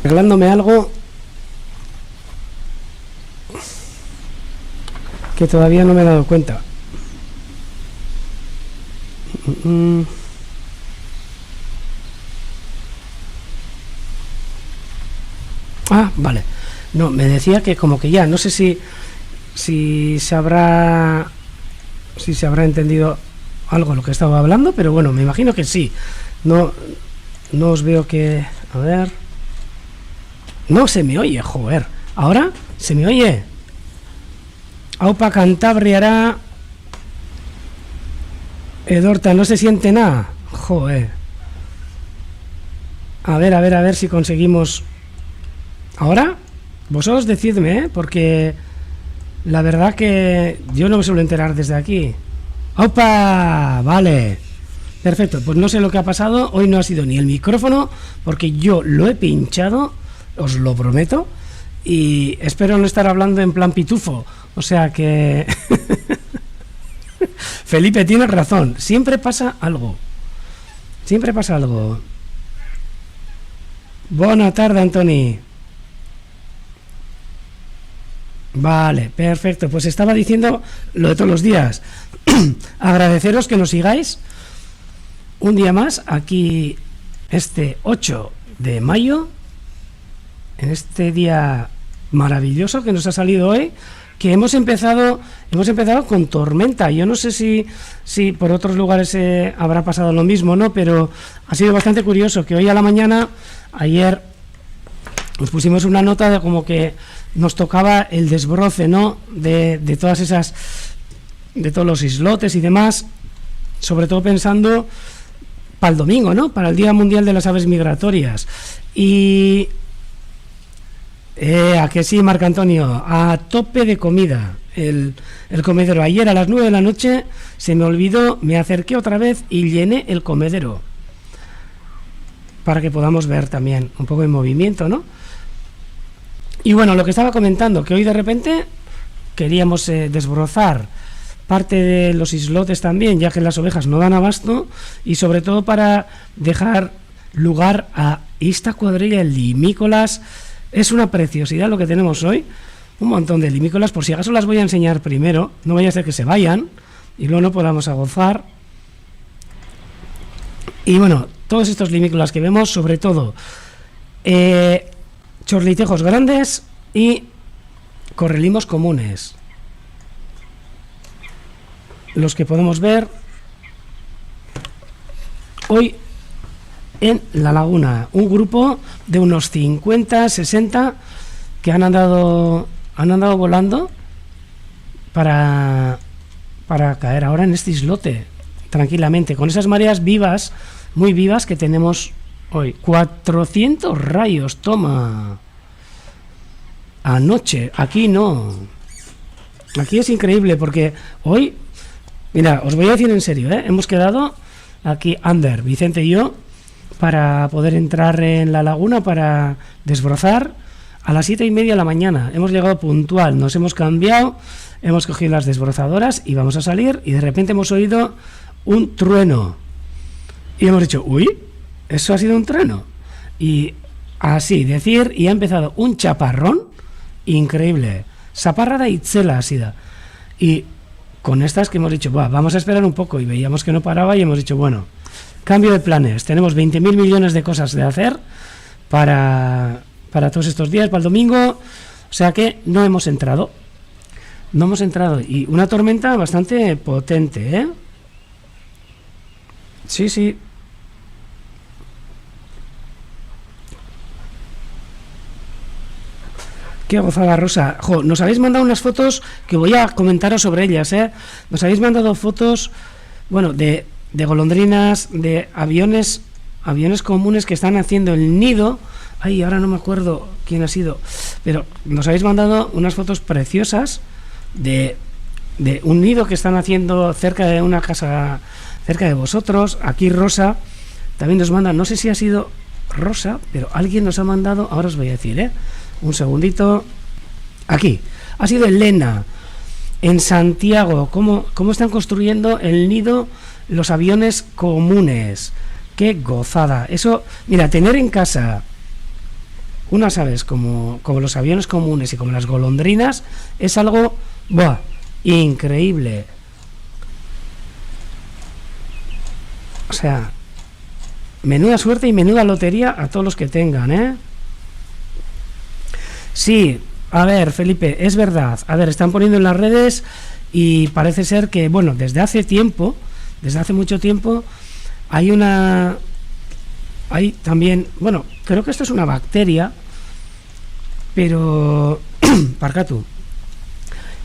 arreglándome algo que todavía no me he dado cuenta. Ah, vale. No, me decía que como que ya, no sé si se habrá entendido algo lo que estaba hablando, pero bueno, me imagino que sí. No os veo que... A ver... No se me oye, joder. ¿Ahora? ¿Se me oye? Aupa Cantabriará... Edorta, no se siente nada. Joder. A ver si conseguimos... ¿Ahora? Vosotros decidme, porque... La verdad que yo no me suelo enterar desde aquí. ¡Opa! Vale. Perfecto, pues no sé lo que ha pasado. Hoy no ha sido ni el micrófono, porque yo lo he pinchado, os lo prometo. Y espero no estar hablando en plan pitufo. O sea que... Felipe, tienes razón. Siempre pasa algo. Siempre pasa algo. Buena tarde, Antoni. Vale, perfecto. Pues estaba diciendo lo de todos los días. Agradeceros que nos sigáis un día más aquí, este 8 de mayo, en este día maravilloso que nos ha salido hoy, que hemos empezado con tormenta. Yo no sé si por otros lugares habrá pasado lo mismo, ¿no? Pero ha sido bastante curioso que hoy a la mañana, ayer, nos pusimos una nota de como que nos tocaba el desbroce, ¿no? De todas esas, de todos los islotes y demás, sobre todo pensando para el domingo, ¿no? Para el Día Mundial de las Aves Migratorias. Y a que sí, Marco Antonio, a tope de comida el comedero. Ayer a las 9 de la noche se me olvidó, me acerqué otra vez y llené el comedero para que podamos ver también un poco de movimiento, ¿no? Y bueno, lo que estaba comentando, que hoy de repente queríamos desbrozar parte de los islotes también, ya que las ovejas no dan abasto, y sobre todo para dejar lugar a esta cuadrilla de limícolas. Es una preciosidad lo que tenemos hoy, un montón de limícolas. Por si acaso las voy a enseñar primero, no vaya a ser que se vayan y luego no podamos gozar. Y bueno, todos estos limícolas que vemos, sobre todo chorlitejos grandes y correlimos comunes, los que podemos ver hoy en la laguna. Un grupo de unos 50, 60 que han andado volando para caer ahora en este islote tranquilamente, con esas mareas vivas, muy vivas que tenemos hoy. 400 rayos, toma. Anoche, aquí no. Aquí es increíble porque hoy, mira, os voy a decir en serio, hemos quedado aquí, Ander, Vicente y yo, para poder entrar en la laguna para desbrozar a las 7:30 de la mañana. Hemos llegado puntual, nos hemos cambiado, hemos cogido las desbrozadoras y vamos a salir, y de repente hemos oído un trueno y hemos dicho, uy, eso ha sido un trueno, y así decir, y ha empezado un chaparrón increíble, zaparrada itzela asida, y con estas que hemos dicho, vamos a esperar un poco, y veíamos que no paraba y hemos dicho, bueno, cambio de planes, tenemos 20.000 millones de cosas de hacer para todos estos días, para el domingo, o sea que no hemos entrado, y una tormenta bastante potente, sí. Qué gozada, Rosa. Nos habéis mandado unas fotos que voy a comentaros sobre ellas, Nos habéis mandado fotos, bueno, de golondrinas, de aviones comunes que están haciendo el nido. Ay, ahora no me acuerdo quién ha sido, pero nos habéis mandado unas fotos preciosas de un nido que están haciendo cerca de una casa, cerca de vosotros. Aquí Rosa también nos manda, no sé si ha sido Rosa, pero alguien nos ha mandado, ahora os voy a decir, un segundito. Aquí, ha sido Elena, en Santiago, cómo están construyendo el nido los aviones comunes. Qué gozada. Eso, mira, tener en casa unas aves como los aviones comunes y como las golondrinas, es algo, ¡buah!, increíble. O sea, menuda suerte y menuda lotería a todos los que tengan, ¿eh? Sí, a ver, Felipe, es verdad. A ver, están poniendo en las redes y parece ser que, bueno, desde hace mucho tiempo, hay también, bueno, creo que esto es una bacteria, pero, Parcatu,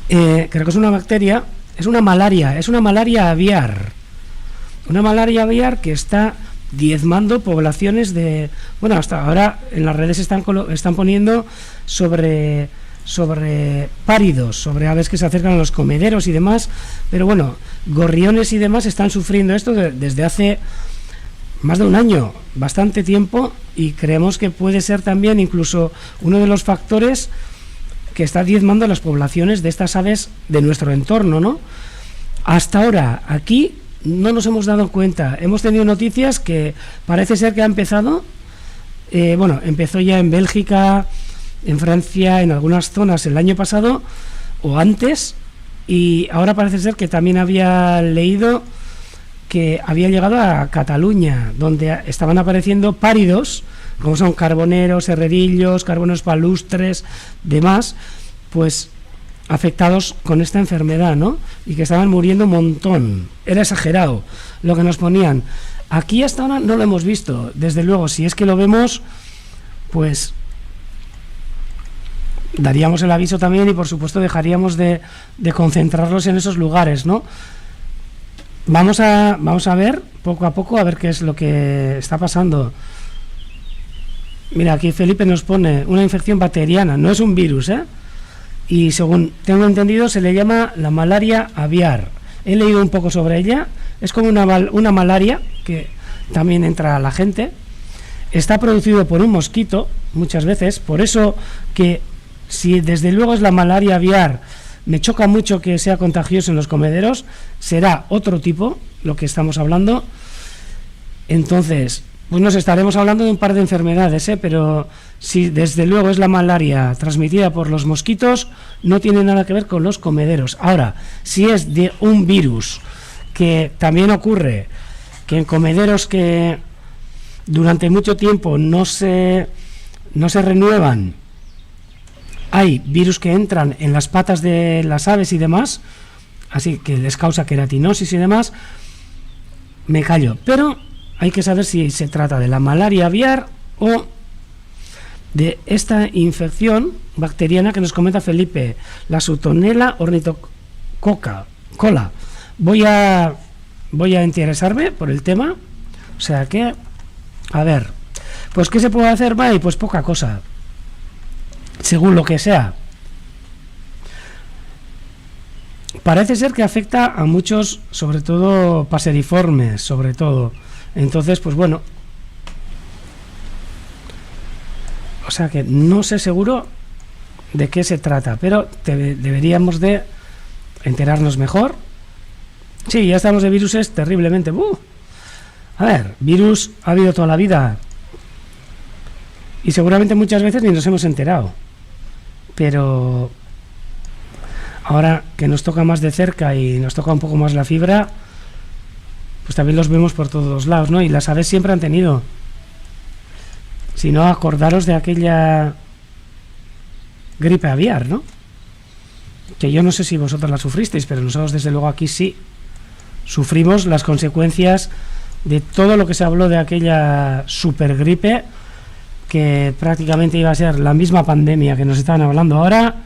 creo que es una bacteria, es una malaria aviar. Una malaria aviar que está diezmando poblaciones de... Bueno, hasta ahora en las redes están poniendo sobre páridos, sobre aves que se acercan a los comederos y demás, pero bueno, gorriones y demás están sufriendo esto desde hace más de un año, bastante tiempo, y creemos que puede ser también incluso uno de los factores que está diezmando las poblaciones de estas aves de nuestro entorno, ¿no? Hasta ahora, aquí no nos hemos dado cuenta. Hemos tenido noticias que parece ser que ha empezado, bueno, empezó ya en Bélgica, en Francia, en algunas zonas el año pasado o antes, y ahora parece ser que también había leído que había llegado a Cataluña, donde estaban apareciendo páridos, como son carboneros, herrerillos, carboneros palustres, demás, pues afectados con esta enfermedad, ¿no? Y que estaban muriendo un montón. Era exagerado lo que nos ponían. Aquí hasta ahora no lo hemos visto. Desde luego, si es que lo vemos, pues daríamos el aviso también y por supuesto dejaríamos de concentrarlos en esos lugares, ¿no? Vamos a ver poco a poco a ver qué es lo que está pasando. Mira, aquí Felipe nos pone una infección bacteriana, no es un virus, ¿eh? Y según tengo entendido se le llama la malaria aviar. He leído un poco sobre ella. Es como una malaria que también entra a la gente. Está producido por un mosquito muchas veces, por eso que si desde luego es la malaria aviar, me choca mucho que sea contagioso en los comederos, será otro tipo lo que estamos hablando. Entonces, pues nos estaremos hablando de un par de enfermedades, pero si desde luego es la malaria transmitida por los mosquitos, no tiene nada que ver con los comederos. Ahora, si es de un virus, que también ocurre que en comederos que durante mucho tiempo no se renuevan, hay virus que entran en las patas de las aves y demás, así que les causa queratinosis y demás, me callo. Pero hay que saber si se trata de la malaria aviar o de esta infección bacteriana que nos comenta Felipe, la Sutonella ornithococa. Voy a interesarme por el tema, o sea que, a ver, pues ¿qué se puede hacer, May? Pues poca cosa, según lo que sea. Parece ser que afecta a muchos, sobre todo paseriformes, sobre todo. Entonces, pues bueno, o sea que no sé seguro de qué se trata, pero deberíamos de enterarnos mejor. Sí, ya estamos de viruses terriblemente. A ver, virus ha habido toda la vida y seguramente muchas veces ni nos hemos enterado, pero ahora que nos toca más de cerca y nos toca un poco más la fibra, pues también los vemos por todos los lados, ¿no? Y las aves siempre han tenido. Si no, acordaros de aquella gripe aviar, ¿no? Que yo no sé si vosotros la sufristeis, pero nosotros desde luego aquí sí sufrimos las consecuencias de todo lo que se habló de aquella supergripe, que prácticamente iba a ser la misma pandemia que nos estaban hablando ahora.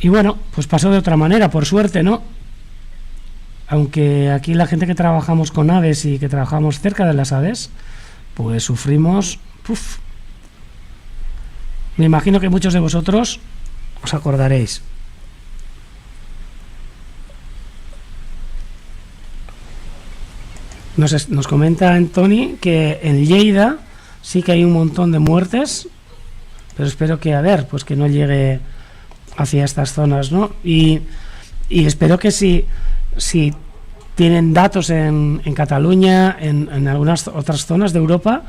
Y bueno, pues pasó de otra manera, por suerte, ¿no? Aunque aquí la gente que trabajamos con aves y que trabajamos cerca de las aves, pues sufrimos. Me imagino que muchos de vosotros os acordaréis. Nos comenta Antoni que en Lleida sí que hay un montón de muertes, pero espero que, a ver, pues que no llegue hacia estas zonas, ¿no? Y espero que si tienen datos en Cataluña, en algunas otras zonas de Europa,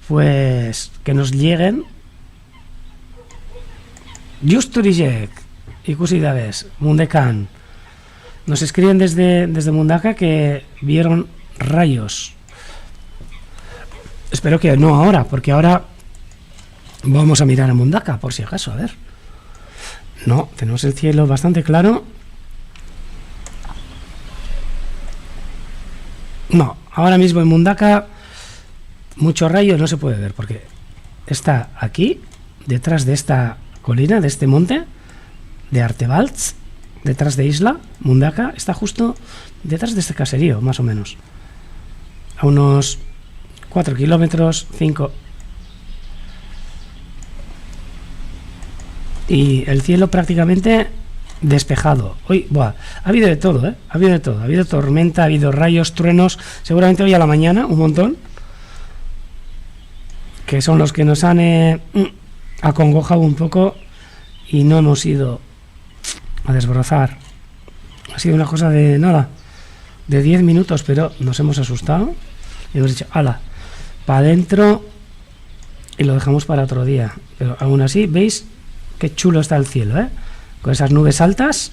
pues que nos lleguen Justurijek, ikusi dabez, Mundekan. Nos escriben desde Mundaka que vieron rayos. Espero que no ahora, porque ahora vamos a mirar a Mundaka, por si acaso, a ver. No, tenemos el cielo bastante claro. No, ahora mismo en Mundaka mucho rayo no se puede ver, porque está aquí, detrás de esta colina, de este monte, de Artebalz, detrás de Isla, Mundaka, está justo detrás de este caserío, más o menos. A unos 4 kilómetros, 5. Y el cielo prácticamente despejado. Hoy, ha habido de todo, ¿eh? Ha habido de todo. Ha habido tormenta, ha habido rayos, truenos. Seguramente hoy a la mañana, un montón. Que son los que nos han acongojado un poco y no hemos ido a desbrozar. Ha sido una cosa de nada, de 10 minutos, pero nos hemos asustado y hemos dicho, ala, para adentro, y lo dejamos para otro día. Pero aún así, ¿veis qué chulo está el cielo, eh? Con esas nubes altas.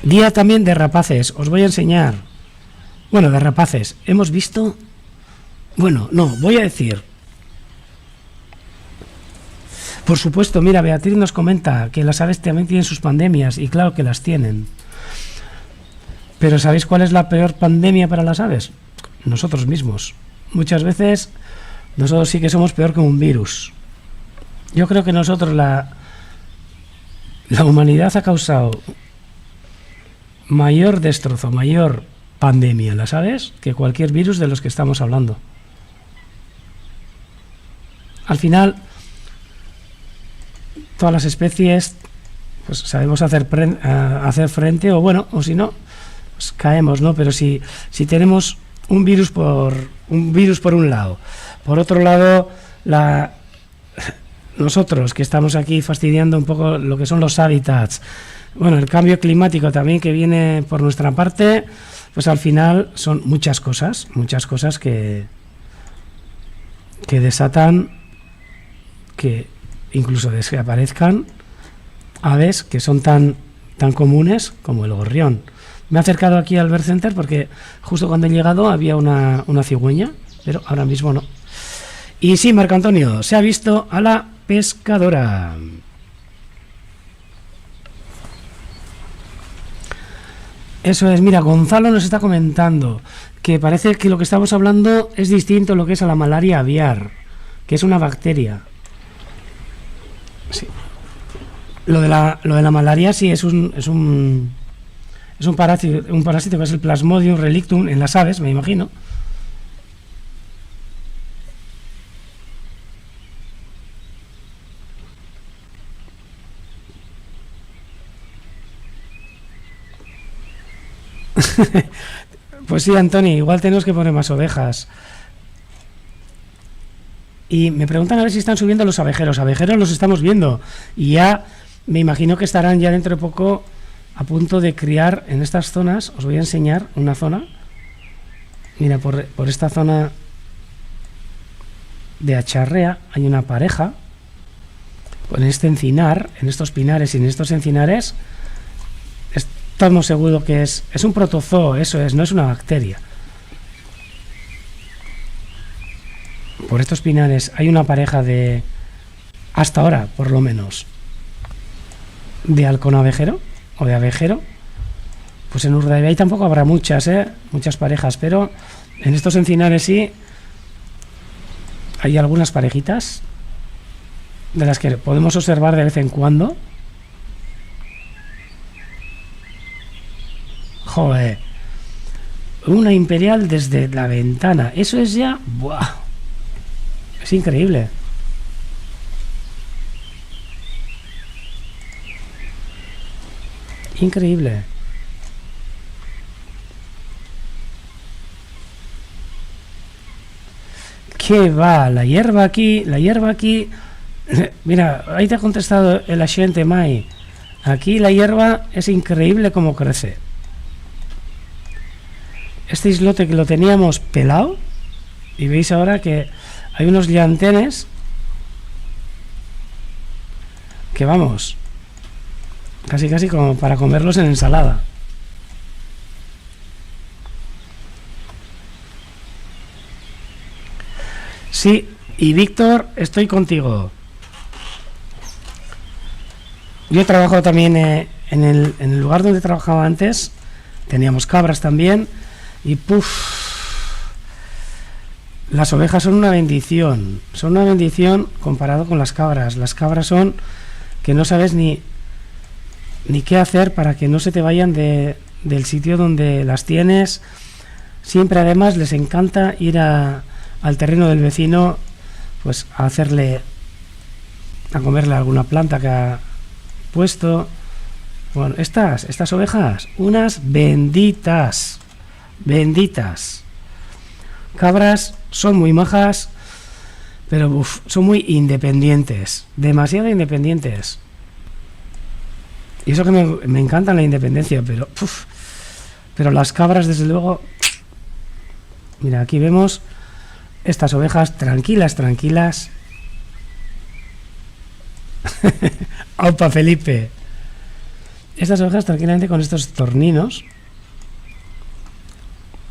Día también de rapaces, os voy a enseñar. Bueno, de rapaces, hemos visto... Bueno, no, voy a decir... Por supuesto, mira, Beatriz nos comenta que las aves también tienen sus pandemias, y claro que las tienen. Pero ¿sabéis cuál es la peor pandemia para las aves? Nosotros mismos. Muchas veces nosotros sí que somos peor que un virus. Yo creo que nosotros, la humanidad ha causado mayor destrozo, mayor pandemia en las aves que cualquier virus de los que estamos hablando. Al final, todas las especies, pues sabemos hacer frente, o bueno, o si no, pues caemos, ¿no? Pero si tenemos un virus por un lado, por otro lado, nosotros que estamos aquí fastidiando un poco lo que son los hábitats, bueno, el cambio climático también que viene por nuestra parte, pues al final son muchas cosas que desatan que incluso desaparezcan aves que son tan comunes como el gorrión. Me he acercado aquí al Bird Center porque justo cuando he llegado había una cigüeña, pero ahora mismo no. Y sí, Marco Antonio, se ha visto a la pescadora. Eso es, mira, Gonzalo nos está comentando que parece que lo que estamos hablando es distinto a lo que es a la malaria aviar, que es una bacteria. Sí. Lo de la malaria sí es un parásito que es el Plasmodium relictum en las aves, me imagino. Pues sí, Antoni, igual tenemos que poner más ovejas. Y me preguntan a ver si están subiendo los abejeros. Abejeros los estamos viendo. Y ya me imagino que estarán ya dentro de poco a punto de criar en estas zonas. Os voy a enseñar una zona. Mira, por esta zona de Acharrea hay una pareja. En este encinar, en estos pinares y en estos encinares, estamos seguros que es un protozoo, eso es, no es una bacteria. Por estos pinares hay una pareja de, hasta ahora por lo menos, de halcón abejero o de abejero. Pues en Urdaibai tampoco habrá muchas parejas, pero en estos encinares sí hay algunas parejitas de las que podemos observar de vez en cuando. Joder, una imperial desde la ventana, eso es ya, ¡buah! Es increíble. Increíble. ¿Qué va? La hierba aquí. Mira, ahí te ha contestado el agente Mai. Aquí la hierba es increíble como crece. Este islote que lo teníamos pelado, y veis ahora que hay unos llantenes que vamos, casi casi como para comerlos en ensalada. Sí, y Víctor, estoy contigo. Yo he trabajado también en el lugar donde trabajaba antes, teníamos cabras también, y puf, las ovejas son una bendición comparado con las cabras. Las cabras son que no sabes ni qué hacer para que no se te vayan del sitio donde las tienes. Siempre además les encanta ir al terreno del vecino, pues a comerle alguna planta que ha puesto. Bueno, estas ovejas, unas benditas. Cabras son muy majas, pero son muy independientes, demasiado independientes. Y eso que me encanta la independencia, pero las cabras, desde luego. Mira, aquí vemos estas ovejas tranquilas. ¡Aupa, Felipe! Estas ovejas tranquilamente con estos torninos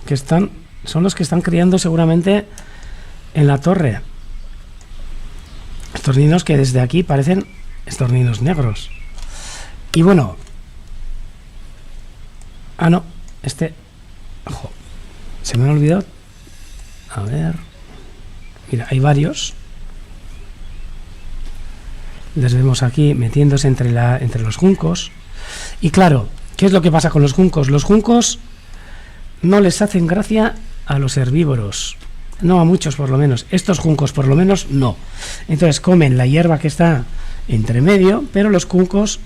que son los que están criando seguramente en la torre. Estorninos que desde aquí parecen estorninos negros. Y bueno, no, ojo, se me ha olvidado. A ver, mira, hay varios. Les vemos aquí metiéndose entre los juncos. Y claro, ¿qué es lo que pasa con los juncos? Los juncos no les hacen gracia a los herbívoros. No a muchos, por lo menos. Estos juncos, por lo menos, no. Entonces comen la hierba que está entre medio, pero los juncos,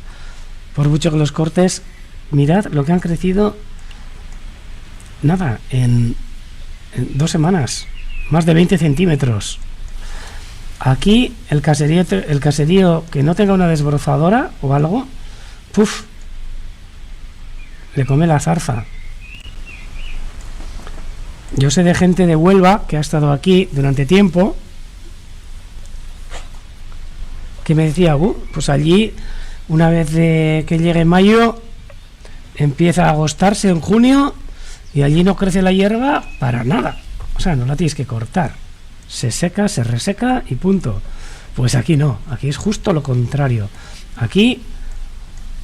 por mucho que los cortes, mirad lo que han crecido. Nada, en 2 semanas, más de 20 centímetros. Aquí el caserío que no tenga una desbrozadora o algo, le come la zarza. Yo sé de gente de Huelva que ha estado aquí durante tiempo, que me decía, pues allí, una vez que llegue mayo, empieza a agostarse en junio y allí no crece la hierba para nada. O sea, no la tienes que cortar. Se seca, se reseca y punto. Pues aquí no, aquí es justo lo contrario. Aquí,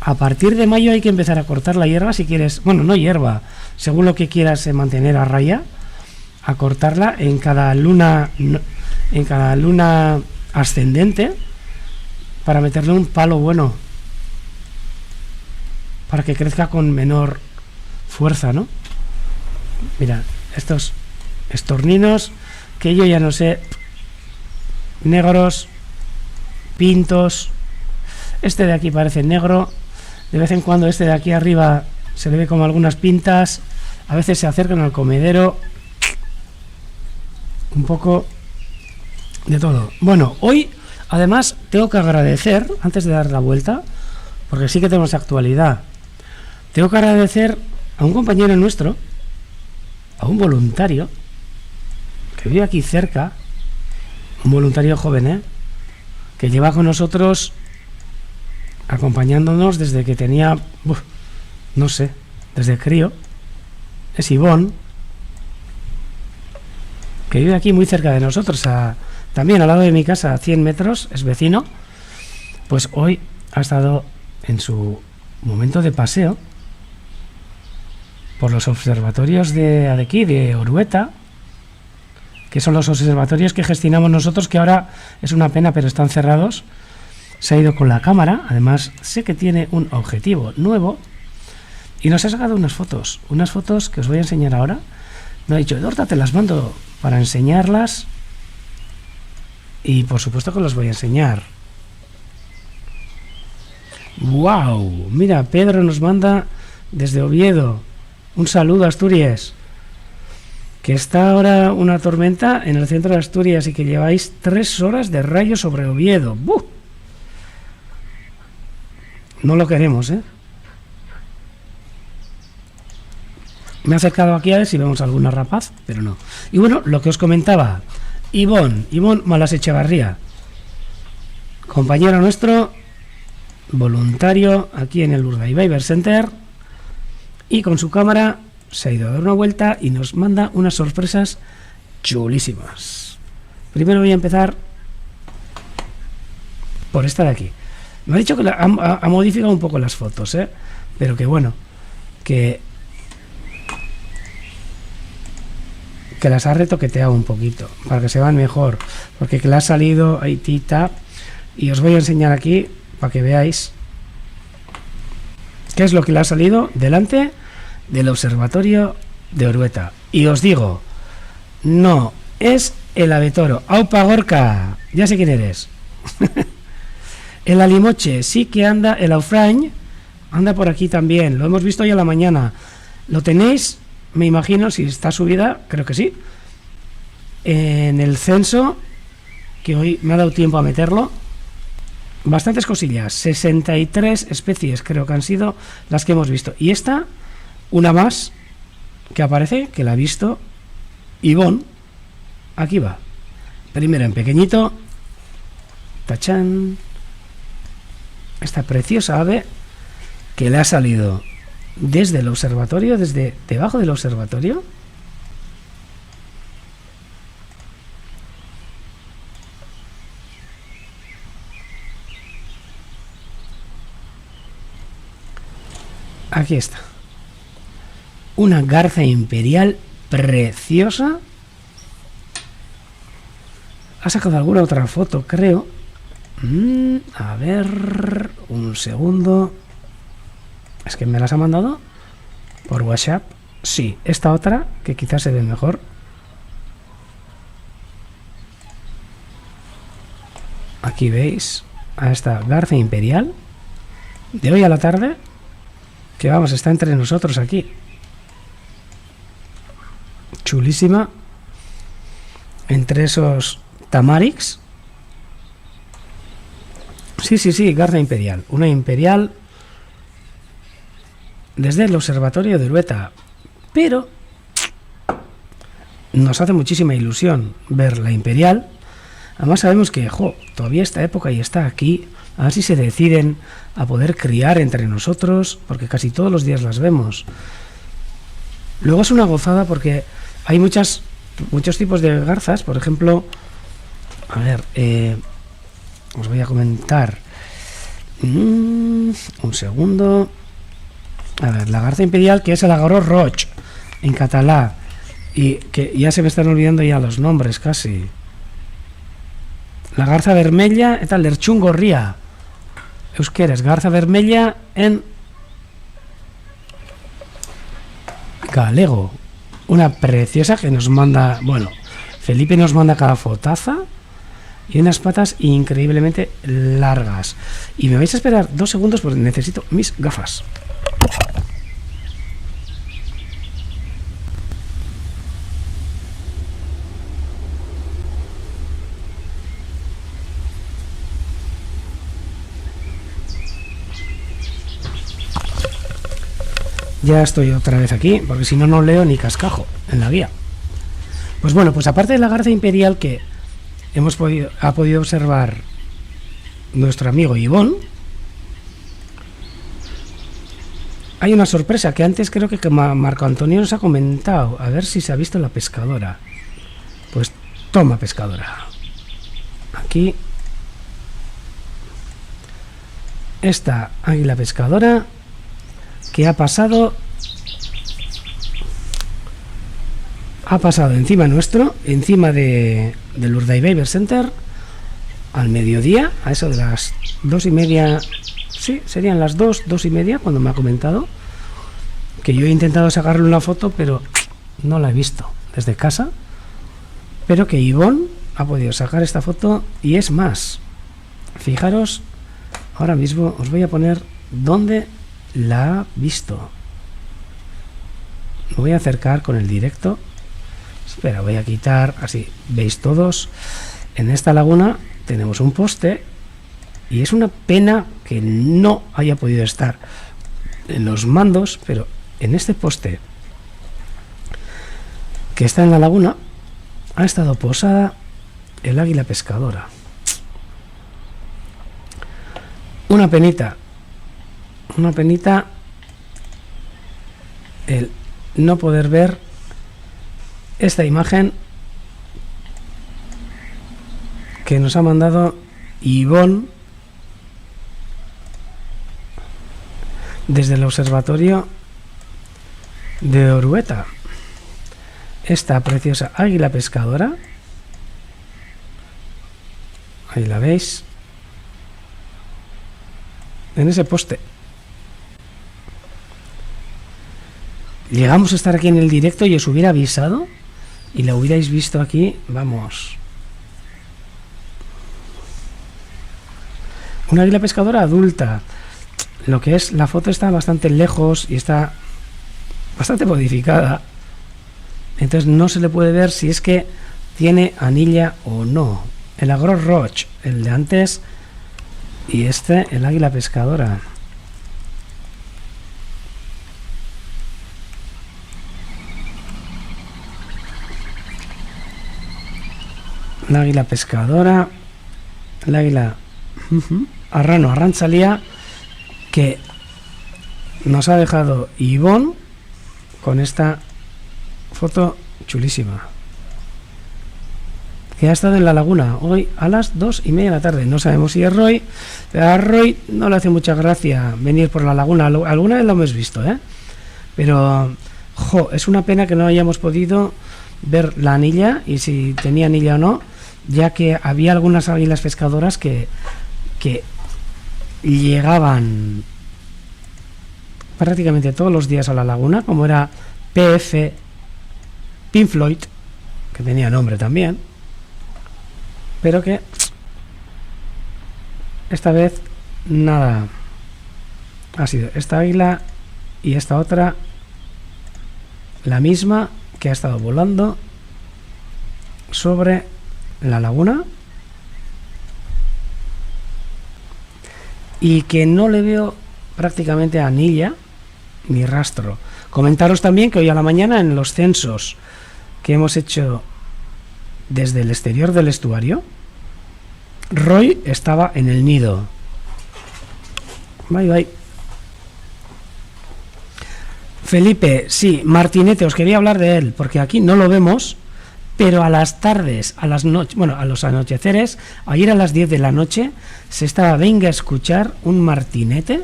a partir de mayo hay que empezar a cortar la hierba si quieres, bueno, no hierba, según lo que quieras mantener a raya, a cortarla en cada luna ascendente para meterle un palo bueno, para que crezca con menor fuerza, ¿no? Mira, estos estorninos que yo ya no sé, negros, pintos. Este de aquí parece negro, de vez en cuando este de aquí arriba se le ve como algunas pintas, a veces se acercan al comedero, un poco de todo. Bueno, hoy además tengo que agradecer, antes de dar la vuelta, porque sí que tenemos actualidad, tengo que agradecer a un compañero nuestro, a un voluntario que vive aquí cerca, un voluntario joven, que lleva con nosotros acompañándonos desde que tenía, no sé, desde crío. Es Ivón, que vive aquí muy cerca de nosotros, también al lado de mi casa, a 100 metros, es vecino. Pues hoy ha estado en su momento de paseo por los observatorios de aquí, de Orueta, que son los observatorios que gestionamos nosotros, que ahora es una pena, pero están cerrados. Se ha ido con la cámara, además sé que tiene un objetivo nuevo, y nos ha sacado unas fotos que os voy a enseñar ahora. Me ha dicho, Dorta, te las mando para enseñarlas, y por supuesto que los voy a enseñar. ¡Wow! Mira, Pedro nos manda desde Oviedo. Un saludo a Asturias. Que está ahora una tormenta en el centro de Asturias y que lleváis 3 horas de rayo sobre Oviedo. ¡Buh! No lo queremos, ¿eh? Me he acercado aquí a ver si vemos alguna rapaz, pero no. Y bueno, lo que os comentaba, Ivón Malas Echevarría, compañero nuestro voluntario aquí en el Urdaibai Center, y con su cámara se ha ido a dar una vuelta y nos manda unas sorpresas chulísimas. Primero voy a empezar por esta de aquí. Me ha dicho que ha modificado un poco las fotos, pero que bueno, que las ha retoqueteado un poquito para que se vean mejor, porque que le ha salido ahí tita, y os voy a enseñar aquí para que veáis qué es lo que le ha salido delante del observatorio de Orueta. Y os digo, no es el abetoro. ¡Aupa Gorka! Ya sé quién eres. El alimoche sí que anda, el aufrañ anda por aquí también, lo hemos visto hoy a la mañana. Lo tenéis, me imagino, si está subida, creo que sí, en el censo, que hoy me ha dado tiempo a meterlo. Bastantes cosillas, 63 especies creo que han sido las que hemos visto. Y esta, una más, que aparece, que la ha visto Ivonne. Aquí va. Primero en pequeñito. Tachán. Esta preciosa ave que le ha salido desde el observatorio, desde debajo del observatorio. Aquí está. Una garza imperial preciosa. Ha sacado alguna otra foto, creo. A ver, un segundo. Es que me las ha mandado por WhatsApp. Sí, esta otra, que quizás se ve mejor. Aquí veis a esta garza imperial de hoy a la tarde, que vamos, está entre nosotros aquí. Chulísima. Entre esos tamarix. Sí, garza imperial. Una imperial desde el observatorio de Orueta. Pero nos hace muchísima ilusión ver la imperial. Además sabemos que, todavía esta época y está aquí. A ver si se deciden a poder criar entre nosotros, porque casi todos los días las vemos. Luego es una gozada porque hay muchos tipos de garzas. Por ejemplo, a ver, os voy a comentar. Un segundo. A ver, la garza imperial, que es el agarró roig en catalá, y que ya se me están olvidando ya los nombres casi. La garza vermella, eta l'ertxun gorria. Euskeres, garza vermella en galego. Una preciosa que nos manda, bueno, Felipe nos manda cada fotaza, y unas patas increíblemente largas. Y me vais a esperar 2 segundos porque necesito mis gafas. Ya estoy otra vez aquí, porque si no, no leo ni cascajo en la guía. Pues bueno, pues aparte de la garza imperial que ha podido observar nuestro amigo Ivonne, hay una sorpresa que antes creo que Marco Antonio nos ha comentado. A ver si se ha visto la pescadora. Pues toma, pescadora. Aquí. Esta águila pescadora que ha pasado encima nuestro, encima del Urdaibai Center, al mediodía, a eso de las 2:30. Sí, serían las 2:30 cuando me ha comentado, que yo he intentado sacarle una foto, pero no la he visto desde casa, pero que Ivonne ha podido sacar esta foto. Y es más, fijaros, ahora mismo os voy a poner dónde la ha visto. Me voy a acercar con el directo. Espera, voy a quitar, así veis todos. En esta laguna tenemos un poste, y es una pena que no haya podido estar en los mandos, pero en este poste que está en la laguna ha estado posada el águila pescadora. Una penita. Una penita el no poder ver esta imagen que nos ha mandado Ivonne desde el observatorio de Orueta. Esta preciosa águila pescadora, ahí la veis, en ese poste. Llegamos a estar aquí en el directo y os hubiera avisado y la hubierais visto aquí, vamos. Una águila pescadora adulta. Lo que es, la foto está bastante lejos y está bastante modificada. Entonces no se le puede ver si es que tiene anilla o no. El Agro Roach, el de antes, y este, el águila pescadora. La águila pescadora, el águila arrantzalía, que nos ha dejado Ivonne con esta foto chulísima, que ha estado en la laguna hoy a las 2:30 de la tarde. No sabemos si es Roy, pero a Roy no le hace mucha gracia venir por la laguna. Alguna vez lo hemos visto, pero es una pena que no hayamos podido ver la anilla y si tenía anilla o no, ya que había algunas águilas pescadoras que llegaban prácticamente todos los días a la laguna, como era PF Pink Floyd, que tenía nombre también, pero que esta vez nada. Ha sido esta águila y esta otra, la misma, que ha estado volando sobre la laguna y que no le veo prácticamente anilla ni rastro. Comentaros también que hoy a la mañana, en los censos que hemos hecho desde el exterior del estuario, Roy estaba en el nido. Bye bye. Felipe, sí, Martinete, os quería hablar de él, porque aquí no lo vemos, pero a las tardes, a las noches, bueno, a los anocheceres, ayer a las 10 de la noche, se estaba, venga a escuchar un martinete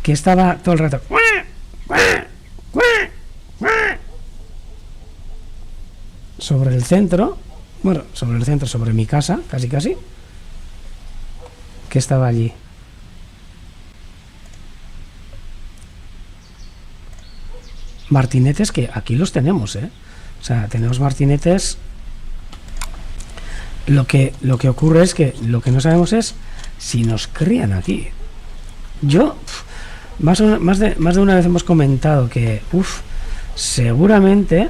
que estaba todo el rato sobre el centro, bueno, sobre el centro, sobre mi casa, casi casi, que estaba allí. Martinetes que aquí los tenemos, o sea, tenemos martinetes. Lo que ocurre es que lo que no sabemos es si nos crían aquí. Yo, más de una vez hemos comentado que, seguramente,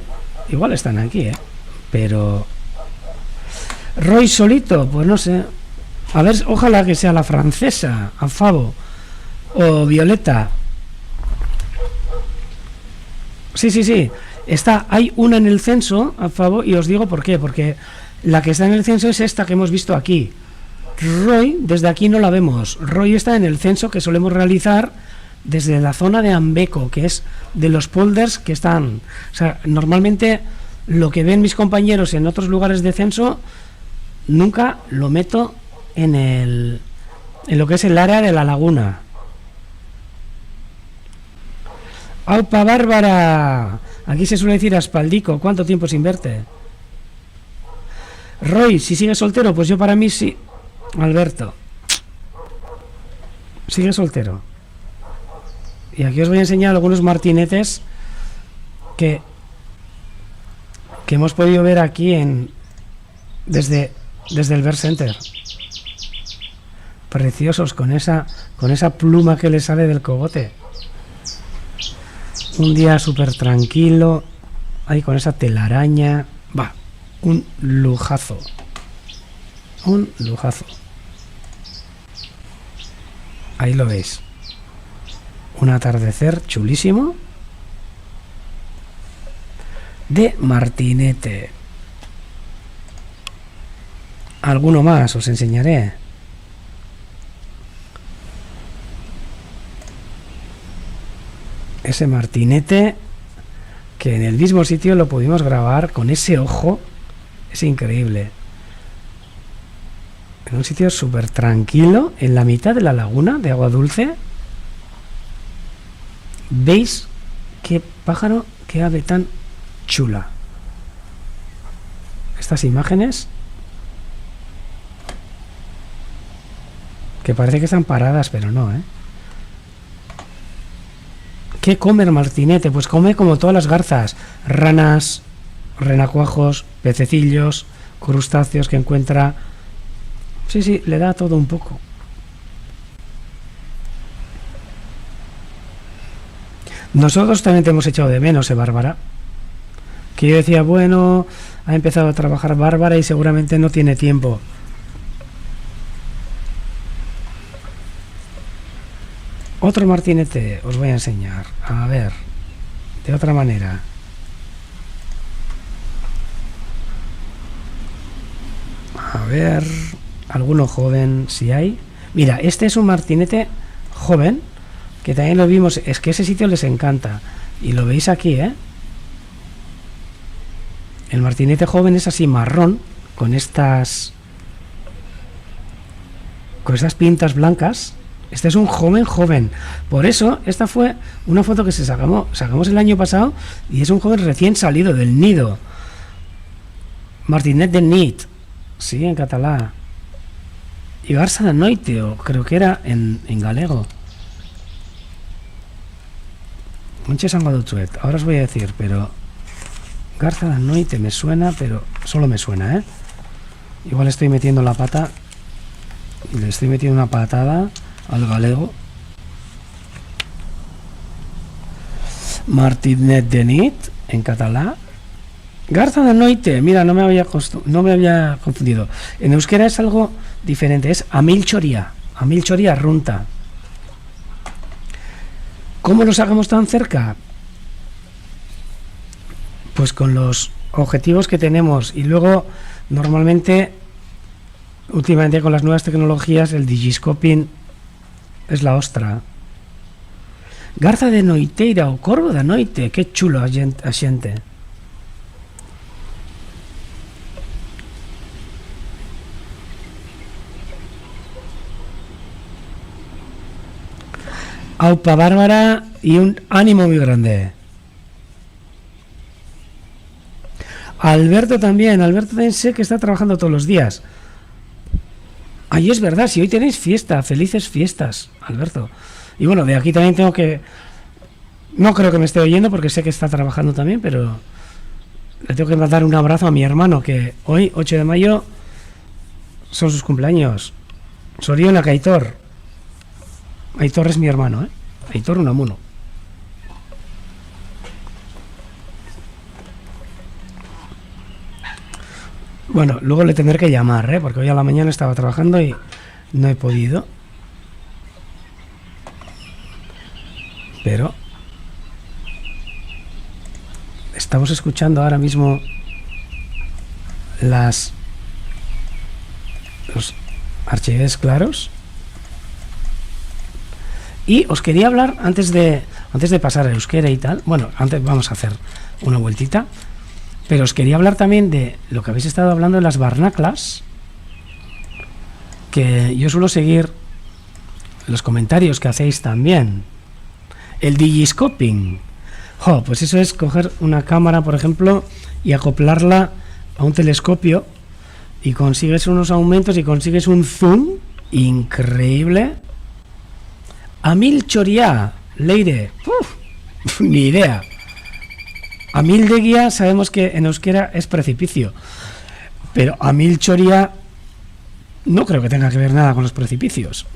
igual están aquí, pero Roy solito, pues no sé. A ver, ojalá que sea la francesa, Afabo, o Violeta. Sí. Hay una en el censo, Afabo, y os digo por qué. Porque la que está en el censo es esta que hemos visto aquí. Roy, desde aquí no la vemos. Roy está en el censo que solemos realizar desde la zona de Ambeco, que es de los polders que están. O sea, normalmente lo que ven mis compañeros en otros lugares de censo, nunca lo meto en lo que es el área de la laguna. ¡Aupa, Bárbara! Aquí se suele decir aspaldico. ¿Cuánto tiempo sin verte? Roy, si sigue soltero, pues yo para mí sí. Alberto, sigue soltero. Y aquí os voy a enseñar algunos martinetes que hemos podido ver aquí desde el Bird Center. Preciosos, con esa pluma que le sale del cogote. Un día súper tranquilo, ahí con esa telaraña. Va, un lujazo. Un lujazo. Ahí lo veis. Un atardecer chulísimo de martinete. Alguno más os enseñaré. ese martinete que en el mismo sitio lo pudimos grabar con ese ojo. Es increíble. En un sitio súper tranquilo, en la mitad de la laguna de agua dulce. ¿Veis qué pájaro, qué ave tan chula? Estas imágenes que parece que están paradas, pero no, ¿eh? ¿Qué come el martinete? Pues come como todas las garzas: ranas, renacuajos, pececillos, crustáceos que encuentra. Sí, le da todo un poco. Nosotros también te hemos echado de menos, Bárbara. Que yo decía, bueno, ha empezado a trabajar Bárbara y seguramente no tiene tiempo. Otro martinete os voy a enseñar. A ver, de otra manera. A ver, alguno joven, si hay. Mira, este es un martinete joven, que también lo vimos. Es que ese sitio les encanta. Y lo veis aquí, ¿eh? El martinete joven es así marrón, con estas pintas blancas. Este es un joven. Por eso, esta fue una foto que sacamos el año pasado, y es un joven recién salido del nido. Martinet de nit. Sí, en catalán. Y Garza de noite, o creo que era en galego. Muchos han dutxuet. Ahora os voy a decir, pero Garza de noite me suena, pero solo me suena, ¿eh? Igual estoy metiendo la pata y le estoy metiendo una patada al galego. Martinet de nit, en catalán. Garza de noite, mira, no me había confundido. En euskera es algo diferente, es amilchoria runta. ¿Cómo lo sacamos tan cerca? Pues con los objetivos que tenemos, y luego normalmente, últimamente con las nuevas tecnologías, el digiscoping es la ostra. Garza de noiteira o corvo da noite, qué chulo a xente. Aupa Bárbara, y un ánimo muy grande. Alberto también sé que está trabajando todos los días. Ahí es verdad, si hoy tenéis fiesta, felices fiestas, Alberto. Y bueno, de aquí también tengo que... No creo que me esté oyendo porque sé que está trabajando también, pero le tengo que mandar un abrazo a mi hermano, que hoy, 8 de mayo, son sus cumpleaños. Soriona Aitor. Aitor es mi hermano, ¿eh? Aitor Unamuno. Bueno, luego le tendré que llamar, ¿eh? Porque hoy a la mañana estaba trabajando y no he podido. Pero estamos escuchando ahora mismo los archives claros. Y os quería hablar, antes de pasar a euskera y tal, bueno, antes vamos a hacer una vueltita, pero os quería hablar también de lo que habéis estado hablando de las barnaclas, que yo suelo seguir los comentarios que hacéis también. El digiscoping, pues eso es coger una cámara, por ejemplo, y acoplarla a un telescopio, y consigues unos aumentos y consigues un zoom increíble. Amilchoria, Leire, ni idea. Amildegia sabemos que en euskera es precipicio, pero Amilchoria no creo que tenga que ver nada con los precipicios.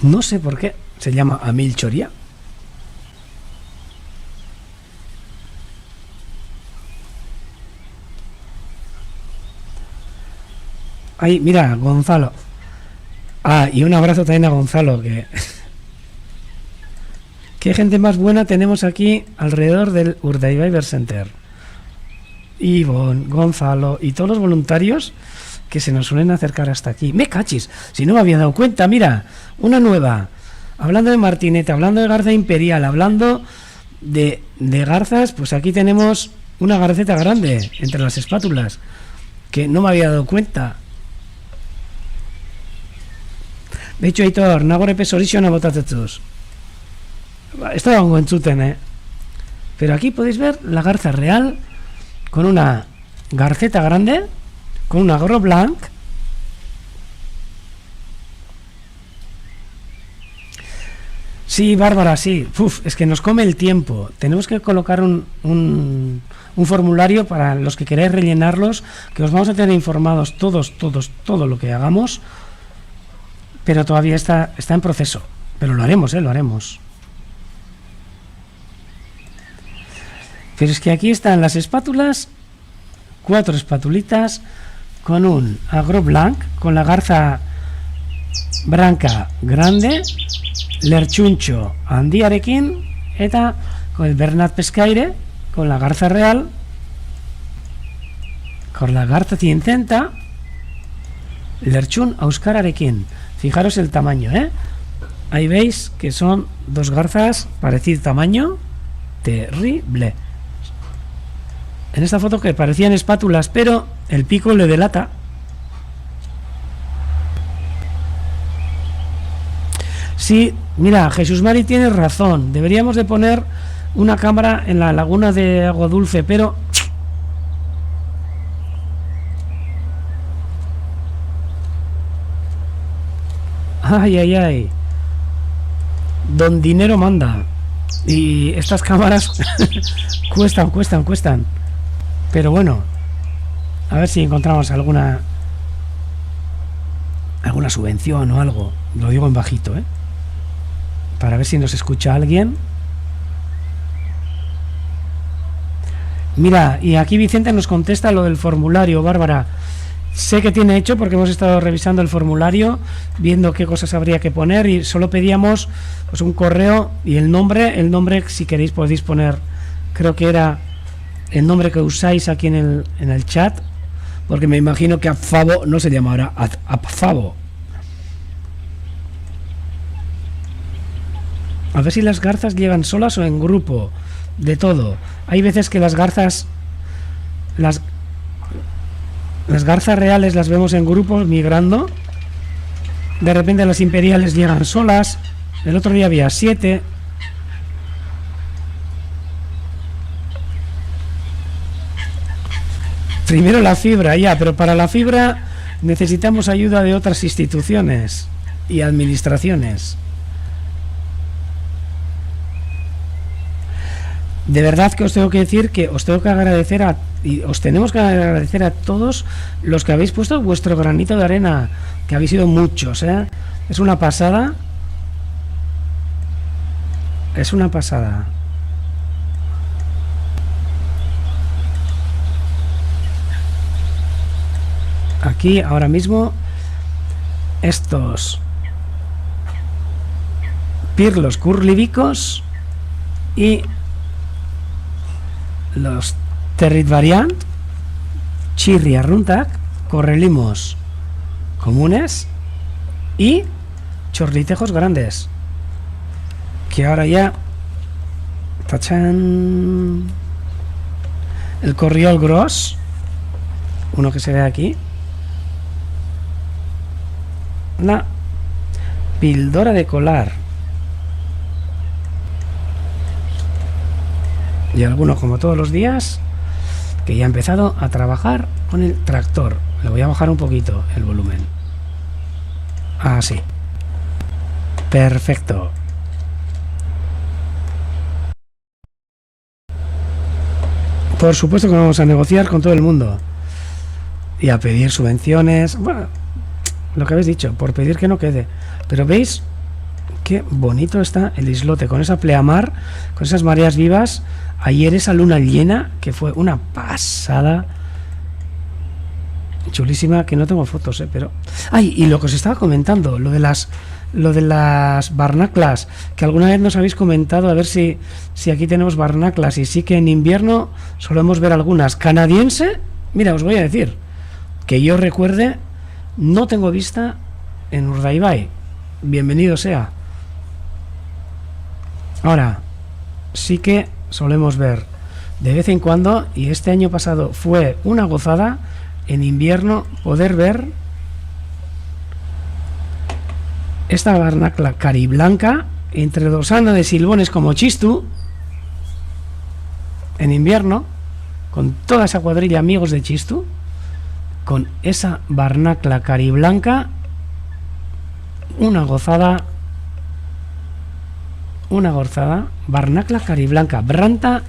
No sé por qué se llama Amilchoria. Ay, mira, Gonzalo. Y un abrazo también a Gonzalo, que... ¿Qué gente más buena tenemos aquí alrededor del Urdaibai Center? Ivonne, Gonzalo y todos los voluntarios que se nos suelen acercar hasta aquí. Me cachis, si no me había dado cuenta, mira, una nueva. hablando de martinete, hablando de garza imperial, hablando de garzas, pues aquí tenemos una garceta grande entre las espátulas, que no me había dado cuenta. De hecho, Aitor, nagore pesorizona botatzuz. Esto da un buen chuten, Pero aquí podéis ver la garza real con una garceta grande, con un agro blanc. Sí, Bárbara, sí. Uf, es que nos come el tiempo. Tenemos que colocar un formulario para los que queráis rellenarlos, que os vamos a tener informados todo lo que hagamos, pero todavía está en proceso. Pero lo haremos, lo haremos. Pero es que aquí están las espátulas, 4 espatulitas, con un agro blanc, con la garza branca grande, lerchuncho handiarekin, eta con el Bernat Pescaire, con la garza real, con la garza cincenta, lerchun auskararekin. Fijaros el tamaño, Ahí veis que son 2 garzas parecido tamaño, terrible. En esta foto que parecían espátulas, pero el pico le delata. Sí, mira, Jesús Mari tiene razón. Deberíamos de poner una cámara en la laguna de Agua Dulce, pero... Ay. Don dinero manda. Y estas cámaras cuestan. Pero bueno, a ver si encontramos alguna subvención o algo. Lo digo en bajito, para ver si nos escucha alguien. Mira, y aquí Vicente nos contesta lo del formulario, Bárbara. Sé que tiene hecho porque hemos estado revisando el formulario, viendo qué cosas habría que poner, y solo pedíamos pues un correo y el nombre si queréis podéis poner, creo que era el nombre que usáis aquí en el chat, porque me imagino que Apfavo no se llamará Apfavo. A ver si las garzas llegan solas o en grupo, de todo. Hay veces que las garzas reales las vemos en grupos migrando. De repente las imperiales llegan solas. El otro día había 7. Primero la fibra, pero para la fibra necesitamos ayuda de otras instituciones y administraciones. De verdad que os tengo que decir que os tengo que agradecer y os tenemos que agradecer a todos los que habéis puesto vuestro granito de arena, que habéis sido muchos, Es una pasada. Es una pasada. Aquí ahora mismo estos pirlos curlivicos y los Territ Variant, Chirria Runtac, correlimos comunes y chorlitejos grandes, que ahora ya tachan el corriol gros, uno que se ve aquí, la pildora de colar y algunos, como todos los días, que ya ha empezado a trabajar con el tractor. Le voy a bajar un poquito el volumen. Así. Perfecto. Por supuesto que vamos a negociar con todo el mundo y a pedir subvenciones. Bueno, lo que habéis dicho, por pedir que no quede. Pero veis qué bonito está el islote con esa pleamar, con esas mareas vivas. Ayer esa luna llena, que fue una pasada chulísima, que no tengo fotos, pero... Ay, y lo que os estaba comentando, lo de las barnaclas, que alguna vez nos habéis comentado, a ver si aquí tenemos barnaclas, y sí que en invierno solemos ver algunas. Canadiense, mira, os voy a decir, que yo recuerde, no tengo vista en Urdaibai. Bienvenido sea. Ahora, sí que solemos ver de vez en cuando, y este año pasado fue una gozada, en invierno poder ver esta barnacla cariblanca entre dosana de silbones como Chistu, en invierno, con toda esa cuadrilla amigos de Chistu, con esa barnacla cariblanca, una gozada, barnacla cariblanca, Branta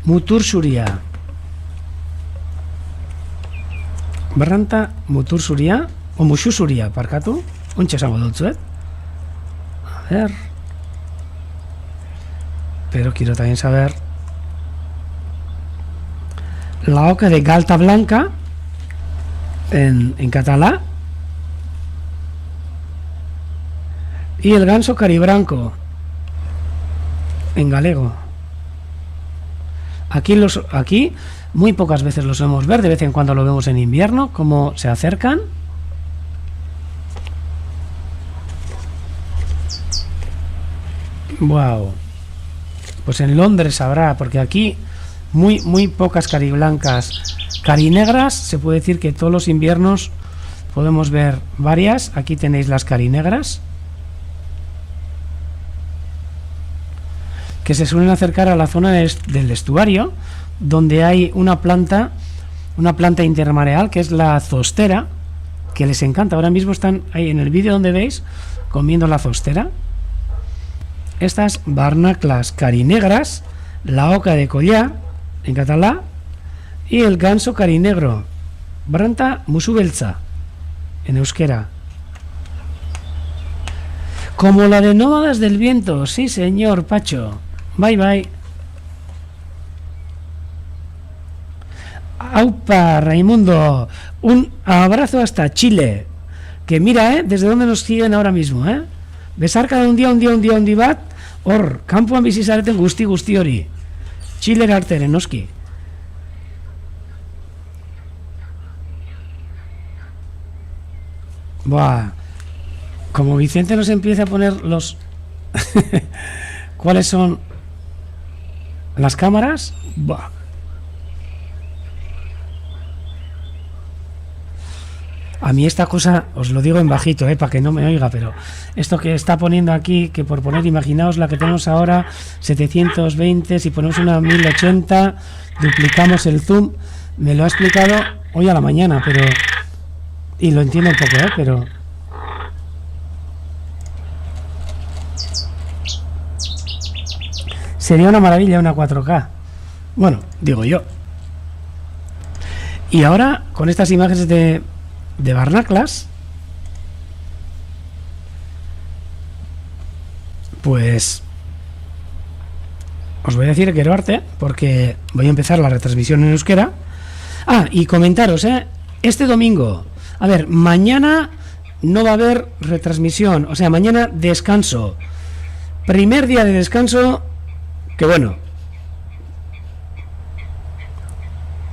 mutur suria. Branta mutur suria, o musu suria, parkatu, ontsa esango dutzuet. A ver. Pero quiero también saber la oca de galta blanca en catalá y el ganso caribranco en galego. Aquí muy pocas veces los vemos ver, de vez en cuando lo vemos en invierno, cómo se acercan. Wow. Pues en Londres habrá, porque aquí muy pocas cariblancas. Carinegras, se puede decir que todos los inviernos podemos ver varias. Aquí tenéis las carinegras, que se suelen acercar a la zona del estuario, donde hay una planta intermareal, que es la zostera, que les encanta. Ahora mismo están ahí en el vídeo donde veis, comiendo la zostera. Estas barnaclas carinegras, la oca de collar, en catalá, y el ganso carinegro, Branta musubelza, en euskera. Como la de Nómadas del Viento, sí señor, Pacho. Bye bye. Aupa, Raimundo, un abrazo hasta Chile. Que mira, desde dónde nos siguen ahora mismo, Besar cada un día bat, hor, kanpoan bizi zareten guzti hori. Chile arteren, noski. Buah. Como Vicente nos empieza a poner los... ¿Cuáles son las cámaras? Buah. A mí esta cosa, os lo digo en bajito, para que no me oiga, pero esto que está poniendo aquí, que por poner, imaginaos la que tenemos ahora, 720, si ponemos una 1080, duplicamos el zoom, me lo ha explicado hoy a la mañana, pero... Y lo entiendo un poco, pero... Sería una maravilla una 4K. Bueno, digo yo. Y ahora, con estas imágenes de barnaclas, pues os voy a decir que arte, porque voy a empezar la retransmisión en euskera. Y comentaros, este domingo, a ver, mañana no va a haber retransmisión, o sea, mañana descanso, primer día de descanso, que bueno,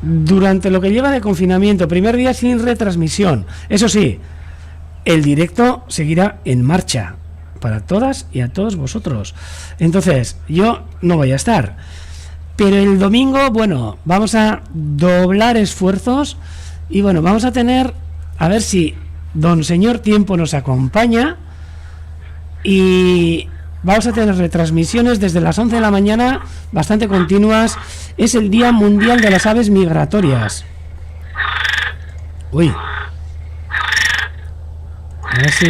durante lo que lleva de confinamiento, primer día sin retransmisión. Eso sí, el directo seguirá en marcha para todas y a todos vosotros. Entonces, yo no voy a estar. Pero el domingo, bueno, vamos a doblar esfuerzos y bueno, vamos a tener, a ver si Don Señor Tiempo nos acompaña y... Vamos a tener retransmisiones desde las 11 de la mañana, bastante continuas. Es el Día Mundial de las Aves Migratorias. Uy. A ver si...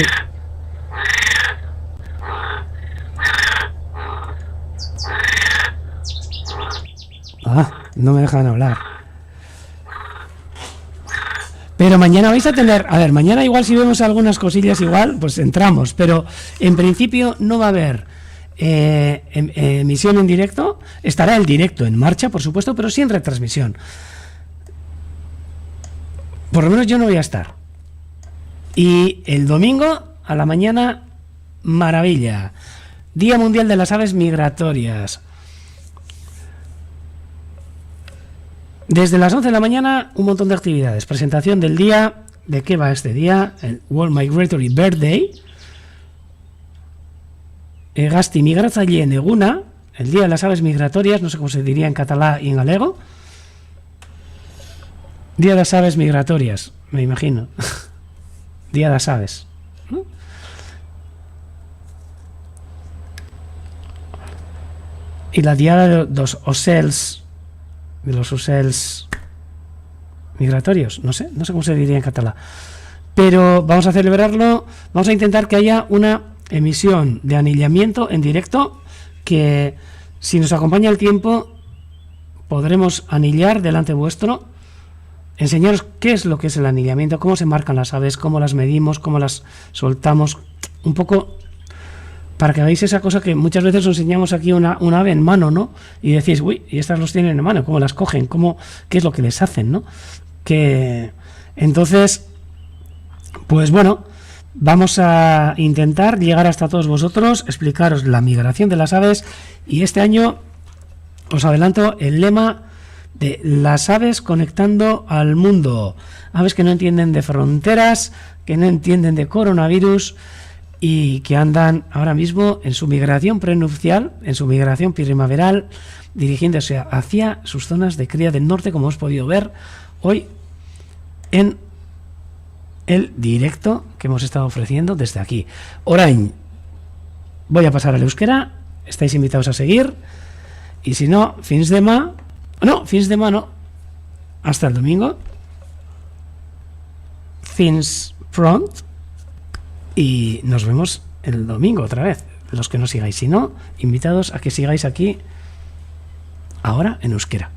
no me dejan hablar. Pero mañana vais a tener... A ver, mañana igual si vemos algunas cosillas igual, pues entramos. Pero en principio no va a haber emisión en directo. Estará el directo en marcha, por supuesto, pero sin retransmisión. Por lo menos yo no voy a estar. Y el domingo a la mañana, maravilla. Día Mundial de las Aves Migratorias. Desde las 11 de la mañana, un montón de actividades. Presentación del día, de qué va este día, el World Migratory Bird Day. hegazti migratzaileen eguna, el Día de las Aves Migratorias, no sé cómo se diría en catalán y en galego. Día de las Aves Migratorias, me imagino. Día de las Aves, ¿no? Y la Diada de los Ocells, migratorios, no sé cómo se diría en catalán. Pero vamos a celebrarlo, vamos a intentar que haya una emisión de anillamiento en directo, que si nos acompaña el tiempo podremos anillar delante vuestro, enseñaros qué es lo que es el anillamiento, cómo se marcan las aves, cómo las medimos, cómo las soltamos, un poco para que veáis esa cosa que muchas veces os enseñamos aquí una ave en mano, ¿no? Y decís, uy, y estas los tienen en mano, ¿cómo las cogen? ¿Qué es lo que les hacen, ¿no? Entonces, pues bueno, vamos a intentar llegar hasta todos vosotros, explicaros la migración de las aves, y este año os adelanto el lema de las aves conectando al mundo. Aves que no entienden de fronteras, que no entienden de coronavirus y que andan ahora mismo en su migración prenupcial, en su migración primaveral, dirigiéndose hacia sus zonas de cría del norte, como hemos podido ver hoy en el directo que hemos estado ofreciendo desde aquí. Orain, voy a pasar al euskera, estáis invitados a seguir, y si no, fins demà no, hasta el domingo, fins pront, y nos vemos el domingo otra vez, los que no sigáis. Si no, invitados a que sigáis aquí ahora en euskera.